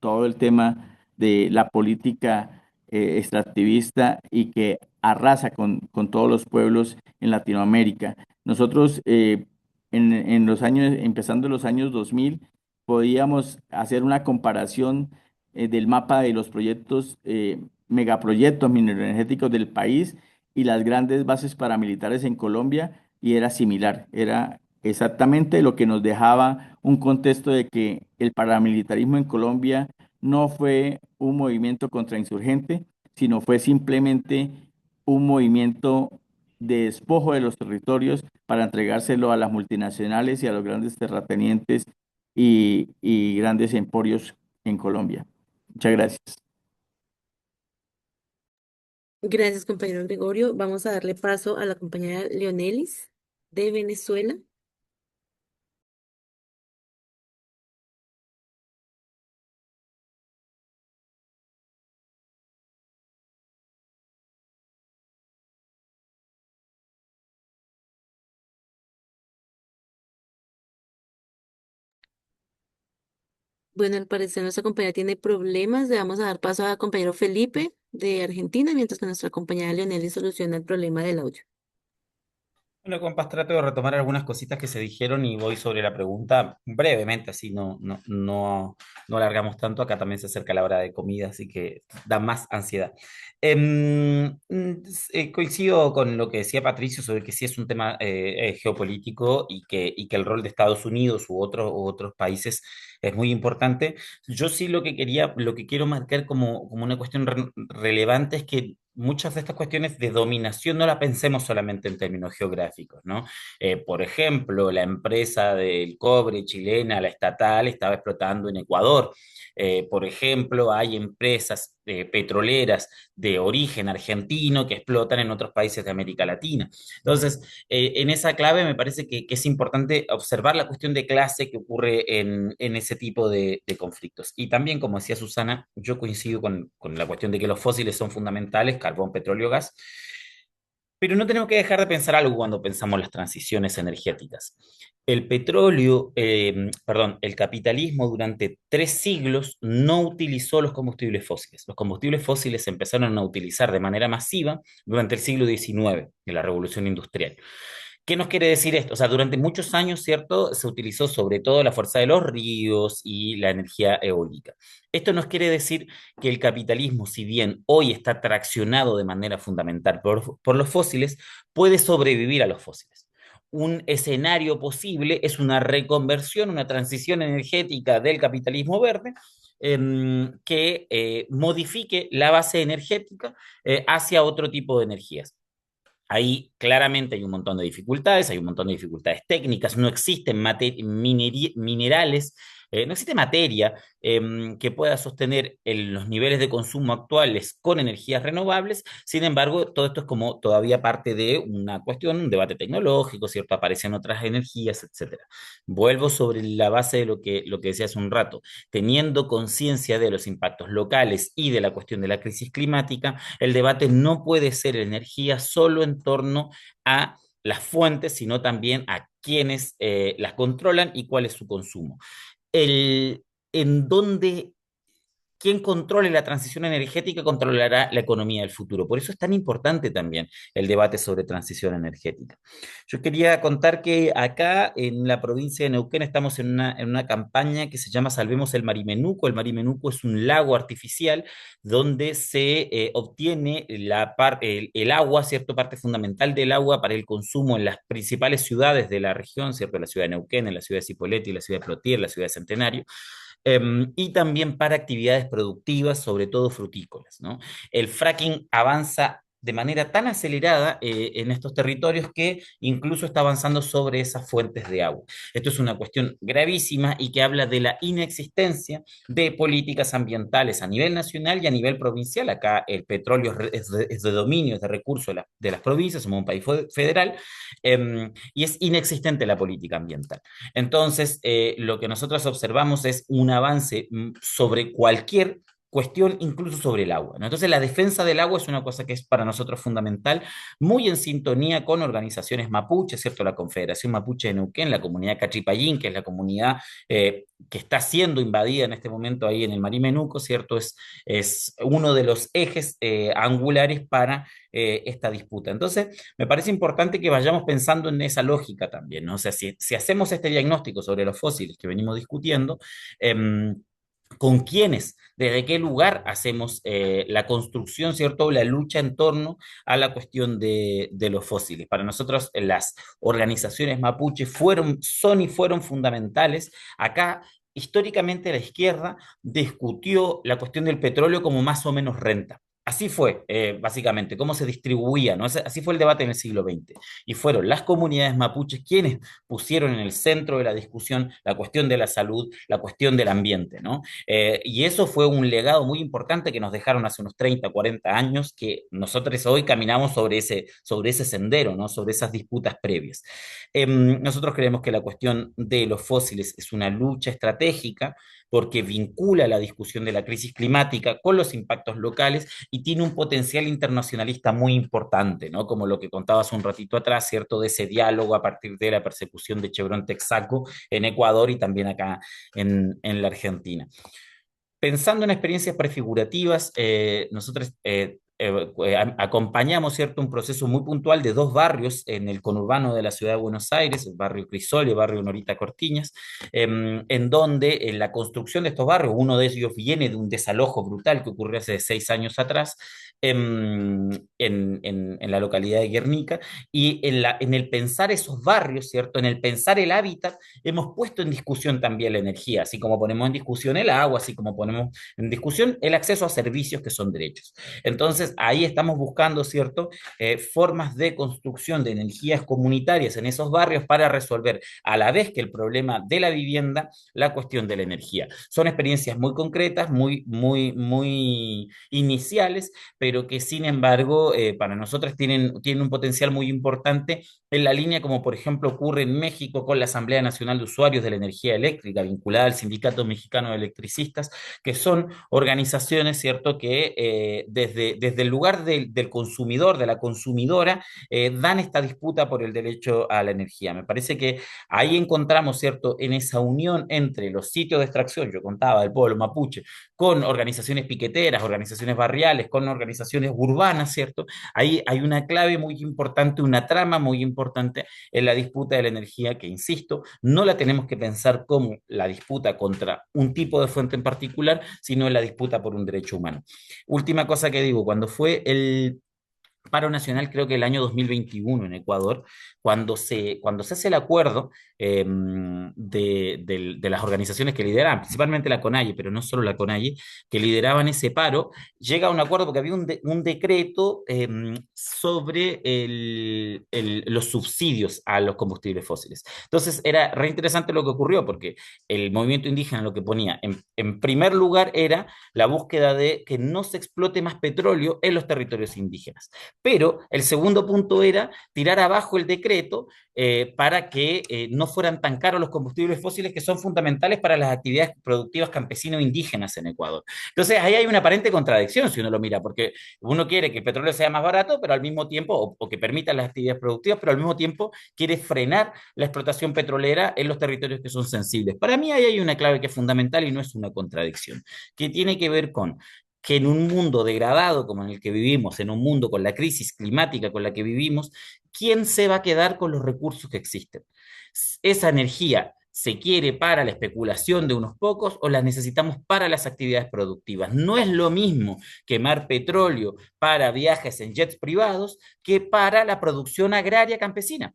Speaker 3: todo el tema de la política extractivista y que arrasa con todos los pueblos en Latinoamérica. Nosotros en los años, empezando los años 2000, podíamos hacer una comparación del mapa de los proyectos, megaproyectos mineroenergéticos del país y las grandes bases paramilitares en Colombia y era similar, era exactamente lo que nos dejaba un contexto de que el paramilitarismo en Colombia no fue un movimiento contrainsurgente, sino fue simplemente un movimiento de despojo de los territorios para entregárselo a las multinacionales y a los grandes terratenientes y grandes emporios en Colombia. Muchas gracias.
Speaker 1: Gracias, compañero Gregorio. Vamos a darle paso a la compañera Leonelis de Venezuela. Bueno, al parecer nuestra compañera tiene problemas. Le vamos a dar paso al compañero Felipe de Argentina, mientras que nuestra compañera Leonelis soluciona el problema del audio.
Speaker 4: Bueno, compas, trato de retomar algunas cositas que se dijeron y voy sobre la pregunta brevemente, así no alargamos tanto. Acá también se acerca la hora de comida, así que da más ansiedad. Coincido con lo que decía Patricio sobre que sí es un tema geopolítico y que el rol de Estados Unidos u otros países es muy importante. Yo sí lo que quiero marcar como una cuestión relevante es que muchas de estas cuestiones de dominación no la pensemos solamente en términos geográficos, ¿no? Por ejemplo, la empresa del cobre chilena, la estatal, estaba explotando en Ecuador. Por ejemplo, hay empresas petroleras de origen argentino que explotan en otros países de América Latina. Entonces, en esa clave me parece que es importante observar la cuestión de clase que ocurre en ese tipo de conflictos. Y también, como decía Susana, yo coincido con la cuestión de que los fósiles son fundamentales, carbón, petróleo, gas, Pero no tenemos que dejar de pensar algo cuando pensamos las transiciones energéticas. El petróleo, perdón, el capitalismo durante 3 siglos no utilizó los combustibles fósiles. Los combustibles fósiles se empezaron a utilizar de manera masiva durante el siglo XIX, de la Revolución Industrial. ¿Qué nos quiere decir esto? O sea, durante muchos años, ¿cierto? Se utilizó sobre todo la fuerza de los ríos y la energía eólica. Esto nos quiere decir que el capitalismo, si bien hoy está traccionado de manera fundamental por los fósiles, puede sobrevivir a los fósiles. Un escenario posible es una reconversión, una transición energética del capitalismo verde que modifique la base energética hacia otro tipo de energías. Ahí claramente hay un montón de dificultades, hay un montón de dificultades técnicas, no existen minerales, no existe materia que pueda sostener los niveles de consumo actuales con energías renovables. Sin embargo, todo esto es como todavía parte de una cuestión, un debate tecnológico, ¿cierto? Aparecen otras energías, etcétera. Vuelvo sobre la base de lo que decía hace un rato. Teniendo conciencia de los impactos locales y de la cuestión de la crisis climática, el debate no puede ser energía solo en torno a las fuentes, sino también a quienes las controlan y cuál es su consumo. El, en donde quien controle la transición energética controlará la economía del futuro. Por eso es tan importante también el debate sobre transición energética. Yo quería contar que acá en la provincia de Neuquén estamos en una campaña que se llama Salvemos el Marimenuco. El Marimenuco es un lago artificial donde se obtiene el agua, cierto, parte fundamental del agua para el consumo en las principales ciudades de la región, cierto, la ciudad de Neuquén, en la ciudad de Cipolletti, la ciudad de Plotier, la ciudad de Centenario, y también para actividades productivas, sobre todo frutícolas, ¿no? El fracking avanza de manera tan acelerada en estos territorios que incluso está avanzando sobre esas fuentes de agua. Esto es una cuestión gravísima y que habla de la inexistencia de políticas ambientales a nivel nacional y a nivel provincial. Acá el petróleo es de dominio, es de recurso de las provincias, somos un país federal, y es inexistente la política ambiental. Entonces, lo que nosotros observamos es un avance sobre cualquier cuestión, incluso sobre el agua, ¿no? Entonces, la defensa del agua es una cosa que es para nosotros fundamental, muy en sintonía con organizaciones mapuches, ¿cierto? La Confederación Mapuche de Neuquén, la comunidad Cachipayín, que es la comunidad que está siendo invadida en este momento ahí en el Marimenuco, ¿cierto? Es uno de los ejes angulares para esta disputa. Entonces, me parece importante que vayamos pensando en esa lógica también, ¿no? O sea, si hacemos este diagnóstico sobre los fósiles que venimos discutiendo, con quiénes, desde qué lugar hacemos la construcción, ¿cierto? La lucha en torno a la cuestión de los fósiles. Para nosotros, las organizaciones mapuche son y fueron fundamentales. Acá, históricamente, la izquierda discutió la cuestión del petróleo como más o menos renta. Así fue, básicamente, cómo se distribuía, ¿no? Así fue el debate en el siglo XX. Y fueron las comunidades mapuches quienes pusieron en el centro de la discusión la cuestión de la salud, la cuestión del ambiente, ¿no? Y eso fue un legado muy importante que nos dejaron hace unos 30, 40 años, que nosotros hoy caminamos sobre ese sendero, ¿no? Sobre esas disputas previas. Nosotros creemos que la cuestión de los fósiles es una lucha estratégica porque vincula la discusión de la crisis climática con los impactos locales y tiene un potencial internacionalista muy importante, ¿no? Como lo que contabas un ratito atrás, ¿cierto? De ese diálogo a partir de la persecución de Chevron Texaco en Ecuador y también acá en la Argentina. Pensando en experiencias prefigurativas, nosotros acompañamos, ¿cierto?, un proceso muy puntual de 2 barrios en el conurbano de la ciudad de Buenos Aires, el barrio Crisol y el barrio Norita Cortiñas, en donde en la construcción de estos barrios, uno de ellos viene de un desalojo brutal que ocurrió hace 6 años atrás, en la localidad de Guernica, y en el pensar esos barrios, ¿cierto?, en el pensar el hábitat, hemos puesto en discusión también la energía, así como ponemos en discusión el agua, así como ponemos en discusión el acceso a servicios que son derechos. Entonces, ahí estamos buscando, ¿cierto?, formas de construcción de energías comunitarias en esos barrios para resolver a la vez que el problema de la vivienda, la cuestión de la energía. Son experiencias muy concretas, muy, muy, muy iniciales, pero pero que sin embargo para nosotros tienen un potencial muy importante en la línea como por ejemplo ocurre en México con la Asamblea Nacional de Usuarios de la Energía Eléctrica, vinculada al Sindicato Mexicano de Electricistas, que son organizaciones, ¿cierto?, que desde el lugar del consumidor, de la consumidora, dan esta disputa por el derecho a la energía. Me parece que ahí encontramos, ¿cierto?, en esa unión entre los sitios de extracción, yo contaba, del pueblo mapuche, con organizaciones piqueteras, organizaciones barriales, con organizaciones urbanas, ¿cierto? Ahí hay una clave muy importante, una trama muy importante en la disputa de la energía que, insisto, no la tenemos que pensar como la disputa contra un tipo de fuente en particular, sino en la disputa por un derecho humano. Última cosa que digo, cuando fue el paro nacional, creo que el año 2021 en Ecuador, cuando se hace el acuerdo de las organizaciones que lideraban, principalmente la CONAIE, pero no solo la CONAIE, que lideraban ese paro, llega a un acuerdo porque había un decreto sobre los subsidios a los combustibles fósiles. Entonces era re interesante lo que ocurrió, porque el movimiento indígena lo que ponía en primer lugar era la búsqueda de que no se explote más petróleo en los territorios indígenas. Pero el segundo punto era tirar abajo el decreto para que no fueran tan caros los combustibles fósiles que son fundamentales para las actividades productivas campesino-indígenas en Ecuador. Entonces, ahí hay una aparente contradicción si uno lo mira, porque uno quiere que el petróleo sea más barato, pero al mismo tiempo, o que permita las actividades productivas, pero al mismo tiempo quiere frenar la explotación petrolera en los territorios que son sensibles. Para mí ahí hay una clave que es fundamental y no es una contradicción, que tiene que ver con que en un mundo degradado como en el que vivimos, en un mundo con la crisis climática con la que vivimos, ¿quién se va a quedar con los recursos que existen? ¿Esa energía se quiere para la especulación de unos pocos o la necesitamos para las actividades productivas? No es lo mismo quemar petróleo para viajes en jets privados que para la producción agraria campesina.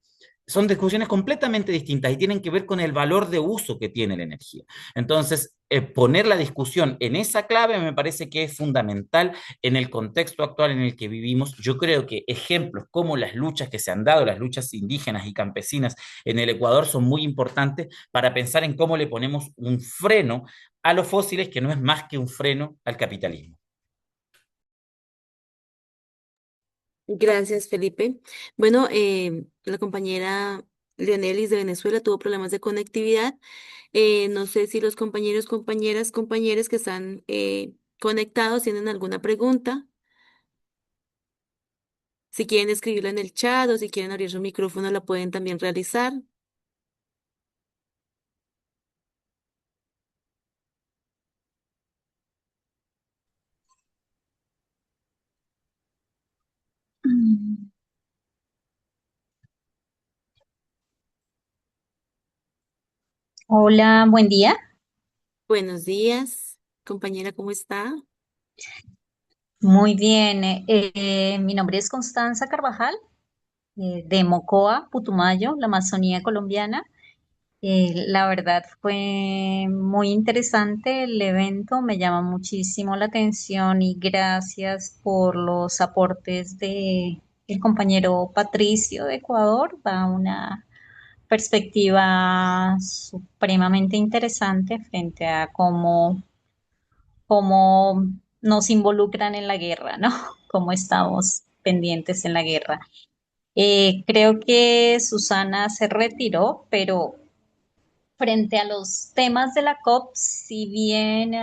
Speaker 4: Son discusiones completamente distintas y tienen que ver con el valor de uso que tiene la energía. Entonces, poner la discusión en esa clave me parece que es fundamental en el contexto actual en el que vivimos. Yo creo que ejemplos como las luchas que se han dado, las luchas indígenas y campesinas en el Ecuador son muy importantes para pensar en cómo le ponemos un freno a los fósiles, que no es más que un freno al capitalismo.
Speaker 1: Gracias, Felipe. Bueno, la compañera Leonelis de Venezuela tuvo problemas de conectividad. No sé si los compañeros, compañeras, compañeros que están conectados tienen alguna pregunta. Si quieren escribirlo en el chat o si quieren abrir su micrófono, la pueden también realizar.
Speaker 8: Mm. Hola, buen día.
Speaker 1: Buenos días, compañera, ¿cómo está?
Speaker 8: Muy bien. Mi nombre es Constanza Carvajal, de Mocoa, Putumayo, la Amazonía colombiana. La verdad fue muy interesante el evento, me llama muchísimo la atención y gracias por los aportes de el compañero Patricio de Ecuador. Da una perspectiva supremamente interesante frente a cómo nos involucran en la guerra, ¿no? Cómo estamos pendientes en la guerra. Creo que Susana se retiró, pero frente a los temas de la COP, si bien,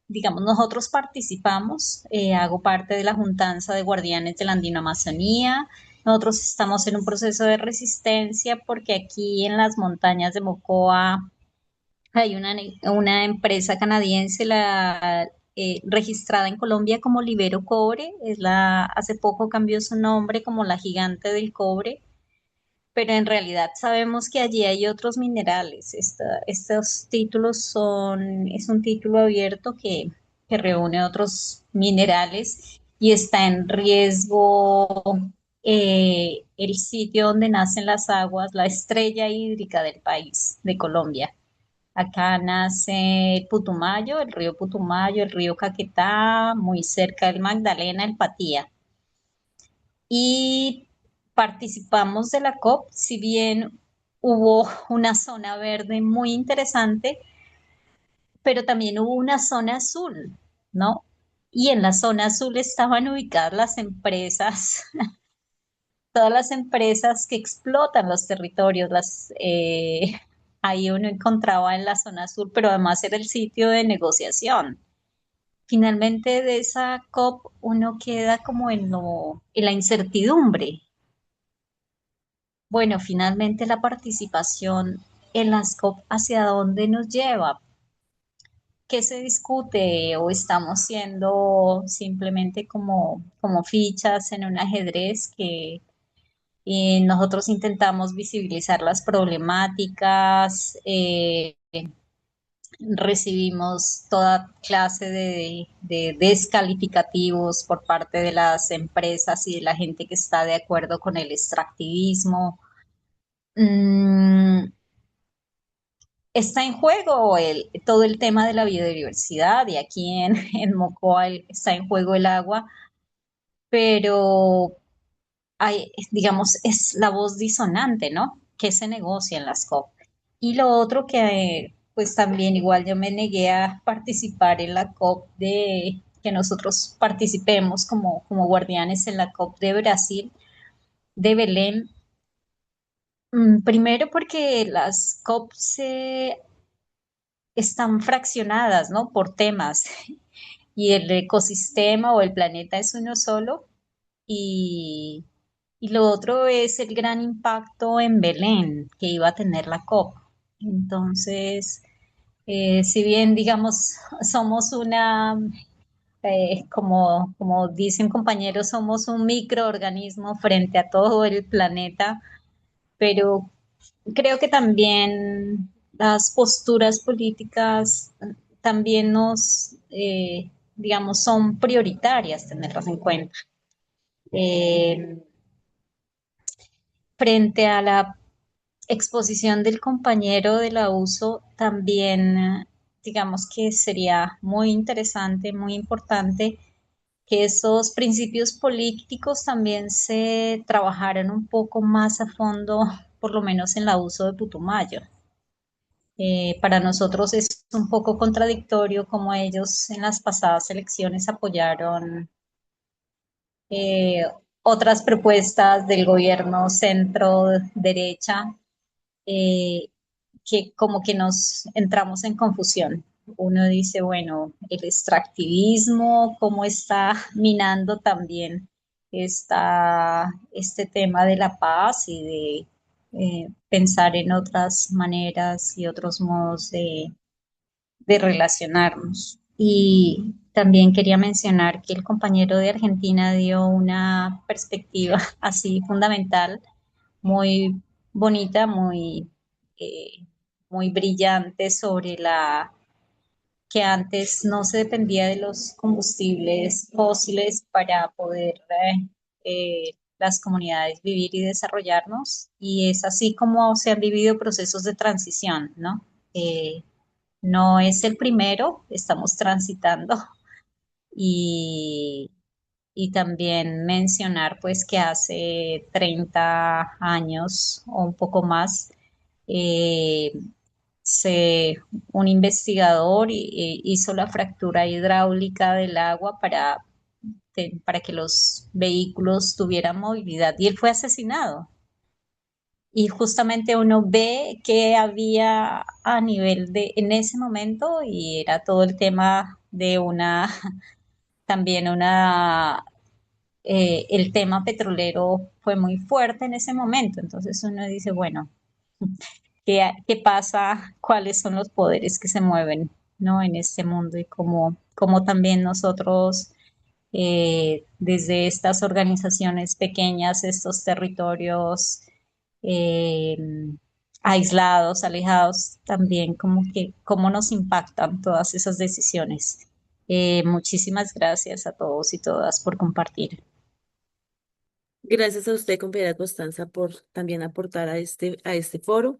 Speaker 8: digamos, nosotros participamos, hago parte de la Juntanza de Guardianes de la Andino Amazonía. Nosotros estamos en un proceso de resistencia porque aquí en las montañas de Mocoa hay una empresa canadiense registrada en Colombia como Libero Cobre. Hace poco cambió su nombre como la Gigante del Cobre, pero en realidad sabemos que allí hay otros minerales. Estos títulos es un título abierto que reúne otros minerales y está en riesgo el sitio donde nacen las aguas, la estrella hídrica del país, de Colombia. Acá nace el Putumayo, el río Putumayo, el río Caquetá, muy cerca del Magdalena, el Patía. Y participamos de la COP, si bien hubo una zona verde muy interesante, pero también hubo una zona azul, ¿no? y en la zona azul estaban ubicadas las empresas, todas las empresas que explotan los territorios, ahí uno encontraba en la zona azul, pero además era el sitio de negociación. Finalmente de esa COP uno queda como en la incertidumbre. Bueno, finalmente la participación en las COP, ¿hacia dónde nos lleva? ¿Qué se discute o estamos siendo simplemente como fichas en un ajedrez que nosotros intentamos visibilizar las problemáticas, recibimos toda clase de descalificativos por parte de las empresas y de la gente que está de acuerdo con el extractivismo? Mm, Está en juego todo el tema de la biodiversidad y aquí en Mocoa está en juego el agua, pero digamos, es la voz disonante, ¿no? Que se negocia en las COP. Y lo otro que, pues también igual yo me negué a participar en la COP que nosotros participemos como guardianes en la COP de Brasil, de Belén. Primero porque las COP están fraccionadas, ¿no? Por temas y el ecosistema o el planeta es uno solo y, y lo otro es el gran impacto en Belén que iba a tener la COP. Entonces, si bien, digamos, somos como dicen compañeros, somos un microorganismo frente a todo el planeta, pero creo que también las posturas políticas también digamos, son prioritarias tenerlas en cuenta. Eh, Frente a la exposición del compañero del abuso, también digamos que sería muy interesante, muy importante que esos principios políticos también se trabajaran un poco más a fondo, por lo menos en el abuso de Putumayo. Para nosotros es un poco contradictorio como ellos en las pasadas elecciones apoyaron eh, otras propuestas del gobierno centro derecha, eh, que como que nos entramos en confusión. Uno dice, bueno, el extractivismo, cómo está minando también este tema de la paz y de pensar en otras maneras y otros modos de relacionarnos. Y también quería mencionar que el compañero de Argentina dio una perspectiva así fundamental, muy bonita, eh, muy brillante sobre que antes no se dependía de los combustibles fósiles para poder las comunidades vivir y desarrollarnos. Y es así como se han vivido procesos de transición, ¿no? Eh, no es el primero, estamos transitando y, y también mencionar pues que hace 30 años o un poco más eh, se, un investigador hizo la fractura hidráulica del agua para que los vehículos tuvieran movilidad y él fue asesinado. Y justamente uno ve que había a nivel en ese momento, y era todo el tema de también el tema petrolero fue muy fuerte en ese momento. Entonces uno dice, bueno, ¿qué pasa? ¿Cuáles son los poderes que se mueven, ¿no? En este mundo y cómo también nosotros, desde estas organizaciones pequeñas, estos territorios, eh, aislados, alejados, también como que cómo nos impactan todas esas decisiones. Muchísimas gracias a todos y todas por compartir.
Speaker 1: Gracias a usted, compañera Constanza, por también aportar a este foro,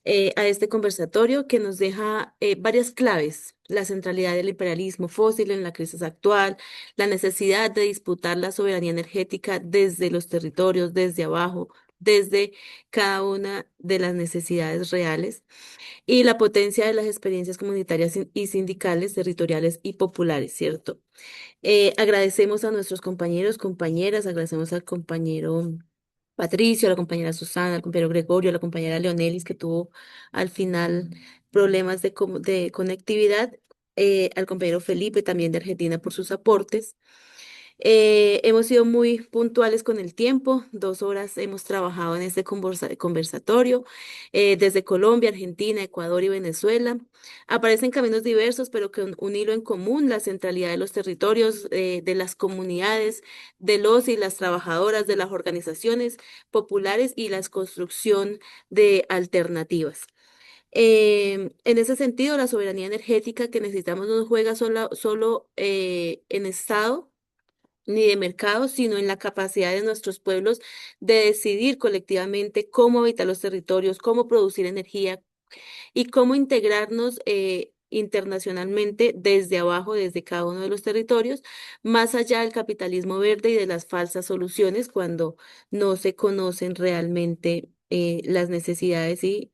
Speaker 1: a este conversatorio que nos deja varias claves: la centralidad del imperialismo fósil en la crisis actual, la necesidad de disputar la soberanía energética desde los territorios, desde abajo, desde cada una de las necesidades reales y la potencia de las experiencias comunitarias y sindicales, territoriales y populares, ¿cierto? Agradecemos a nuestros compañeros, compañeras, agradecemos al compañero Patricio, a la compañera Susana, al compañero Gregorio, a la compañera Leonelis, que tuvo al final problemas de conectividad, al compañero Felipe también de Argentina por sus aportes. Hemos sido muy puntuales con el tiempo, 2 horas hemos trabajado en este conversatorio, desde Colombia, Argentina, Ecuador y Venezuela. Aparecen caminos diversos, pero con un hilo en común, la centralidad de los territorios, de las comunidades, de los y las trabajadoras, de las organizaciones populares y la construcción de alternativas. En ese sentido, la soberanía energética que necesitamos no juega solo en Estado ni de mercado, sino en la capacidad de nuestros pueblos de decidir colectivamente cómo habitar los territorios, cómo producir energía y cómo integrarnos internacionalmente desde abajo, desde cada uno de los territorios, más allá del capitalismo verde y de las falsas soluciones cuando no se conocen realmente las necesidades y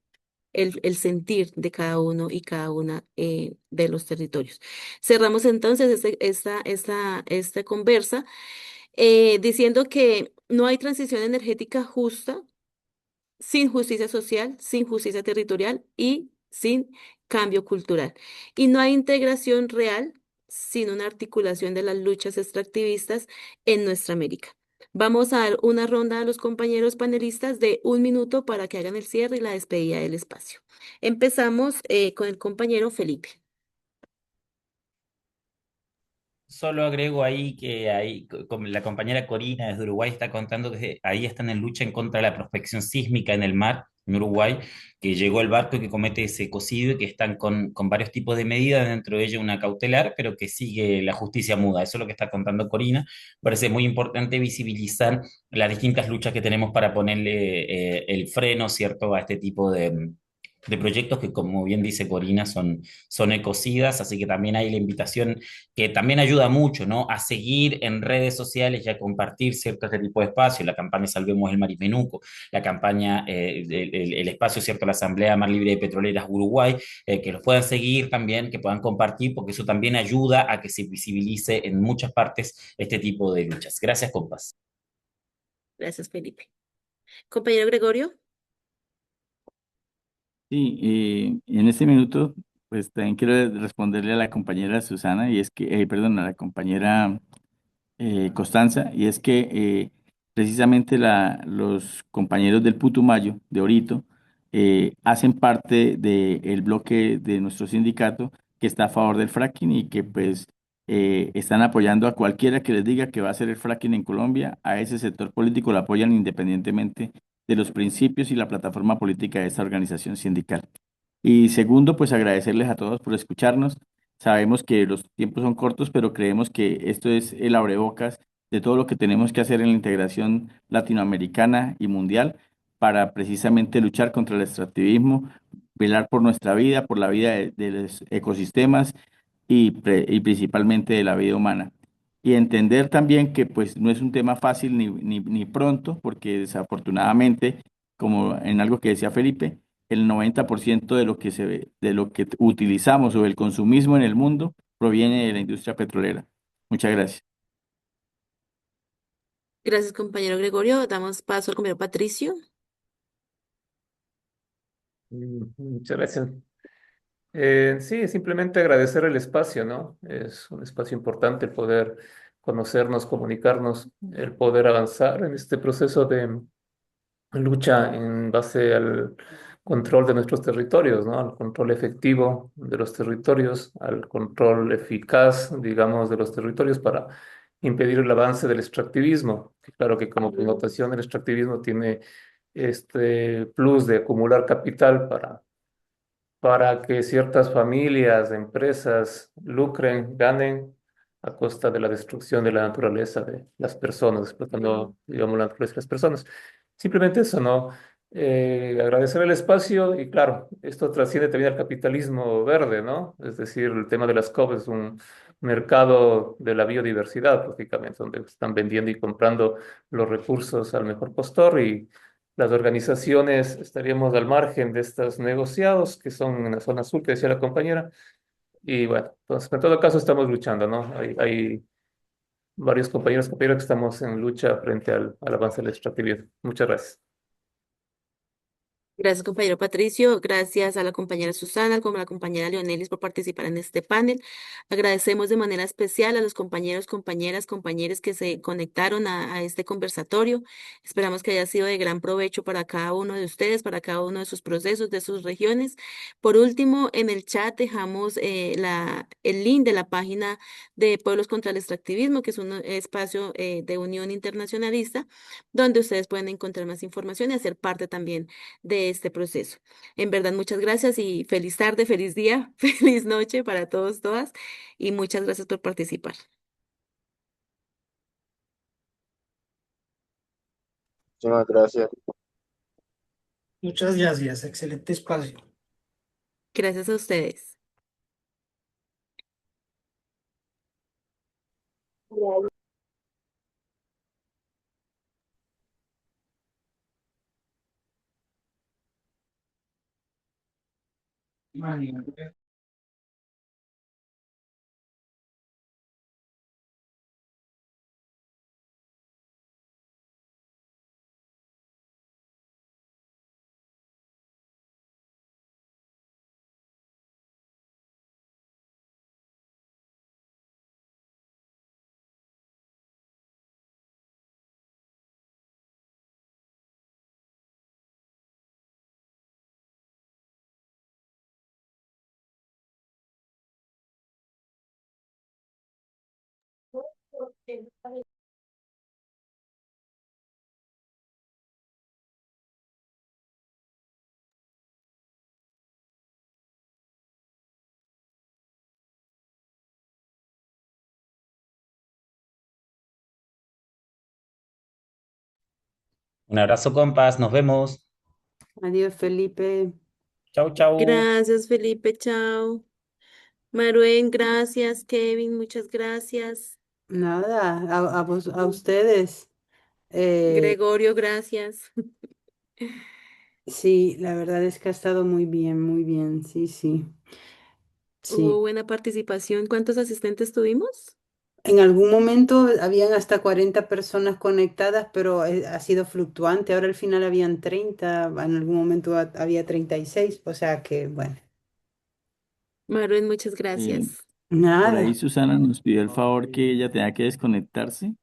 Speaker 1: el sentir de cada uno y cada una de los territorios. Cerramos entonces esta conversa diciendo que no hay transición energética justa sin justicia social, sin justicia territorial y sin cambio cultural. Y no hay integración real sin una articulación de las luchas extractivistas en nuestra América. Vamos a dar una ronda a los compañeros panelistas de 1 minuto para que hagan el cierre y la despedida del espacio. Empezamos con el compañero Felipe.
Speaker 4: Solo agrego ahí que ahí, como la compañera Corina desde Uruguay está contando que ahí están en lucha en contra de la prospección sísmica en el mar, en Uruguay, que llegó el barco que comete ese ecocidio y que están con varios tipos de medidas, dentro de ello una cautelar, pero que sigue la justicia muda. Eso es lo que está contando Corina. Parece muy importante visibilizar las distintas luchas que tenemos para ponerle el freno, ¿cierto?, a este tipo de proyectos que, como bien dice Corina, son ecocidas, así que también hay la invitación que también ayuda mucho, ¿no?, a seguir en redes sociales y a compartir cierto este tipo de espacios, la campaña Salvemos el Marimenuco, la campaña, el espacio, ¿cierto?, la Asamblea Mar Libre de Petroleras Uruguay, que los puedan seguir también, que puedan compartir, porque eso también ayuda a que se visibilice en muchas partes este tipo de luchas. Gracias, compas.
Speaker 1: Gracias, Felipe. Compañero Gregorio.
Speaker 3: Sí, y en este minuto, pues también quiero responderle a la compañera Susana, y es que, perdón, a la compañera Constanza, y es que precisamente los compañeros del Putumayo, de Orito, hacen parte del bloque de nuestro sindicato que está a favor del fracking y que pues están apoyando a cualquiera que les diga que va a hacer el fracking en Colombia. A ese sector político lo apoyan independientemente de los principios y la plataforma política de esta organización sindical. Y segundo, pues agradecerles a todos por escucharnos. Sabemos que los tiempos son cortos, pero creemos que esto es el abrebocas de todo lo que tenemos que hacer en la integración latinoamericana y mundial para precisamente luchar contra el extractivismo, velar por nuestra vida, por la vida de los ecosistemas y principalmente de la vida humana. Y entender también que pues no es un tema fácil ni pronto, porque desafortunadamente, como en algo que decía Felipe, el 90% de lo que utilizamos o el consumismo en el mundo proviene de la industria petrolera. Muchas gracias.
Speaker 1: Gracias, compañero Gregorio. Damos paso al compañero Patricio.
Speaker 5: Muchas gracias. Sí, simplemente agradecer el espacio, ¿no? Es un espacio importante el poder conocernos, comunicarnos, el poder avanzar en este proceso de lucha en base al control de nuestros territorios, ¿no? Al control efectivo de los territorios, al control eficaz, digamos, de los territorios para impedir el avance del extractivismo. Que claro que como connotación el extractivismo tiene este plus de acumular capital para que ciertas familias, empresas lucren, ganen a costa de la destrucción de la naturaleza de las personas, explotando, digamos, la naturaleza de las personas. Simplemente eso, ¿no? Agradecer el espacio y claro, esto trasciende también al capitalismo verde, ¿no? Es decir, el tema de las COP es un mercado de la biodiversidad, prácticamente, donde están vendiendo y comprando los recursos al mejor postor y las organizaciones estaríamos al margen de estos negociados que son en la zona sur, que decía la compañera. Y bueno, entonces en todo caso estamos luchando, ¿no? Hay varios compañeros que estamos en lucha frente al avance del extractivismo. Muchas gracias.
Speaker 1: Gracias, compañero Patricio. Gracias a la compañera Susana, como a la compañera Leonelis por participar en este panel. Agradecemos de manera especial a los compañeros, compañeras, compañeros que se conectaron a este conversatorio. Esperamos que haya sido de gran provecho para cada uno de ustedes, para cada uno de sus procesos, de sus regiones. Por último, en el chat dejamos el link de la página de Pueblos contra el Extractivismo, que es un espacio de unión internacionalista, donde ustedes pueden encontrar más información y hacer parte también de este proceso. En verdad, muchas gracias y feliz tarde, feliz día, feliz noche para todos, todas, y muchas gracias por participar.
Speaker 9: Muchísimas gracias.
Speaker 10: Muchas gracias, excelente espacio.
Speaker 1: Gracias a ustedes.
Speaker 10: Vale.
Speaker 4: Un abrazo, compas, nos vemos.
Speaker 11: Adiós, Felipe.
Speaker 4: Chau, chau.
Speaker 1: Gracias, Felipe, chao. Maruen, gracias. Kevin, muchas gracias.
Speaker 11: Nada, a ustedes. Eh,
Speaker 1: Gregorio, gracias.
Speaker 11: sí, la verdad es que ha estado muy bien, sí, sí,
Speaker 1: Hubo
Speaker 11: sí.
Speaker 1: buena participación. ¿Cuántos asistentes tuvimos?
Speaker 11: En algún momento habían hasta 40 personas conectadas, pero ha sido fluctuante. Ahora al final habían 30, en algún momento había 36, o sea que, bueno,
Speaker 1: Maruen, muchas
Speaker 3: Eh,
Speaker 1: gracias.
Speaker 3: por ahí
Speaker 11: nada.
Speaker 3: Susana nos pidió el favor que ella tenía que desconectarse,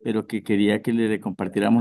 Speaker 3: pero que quería que le compartiéramos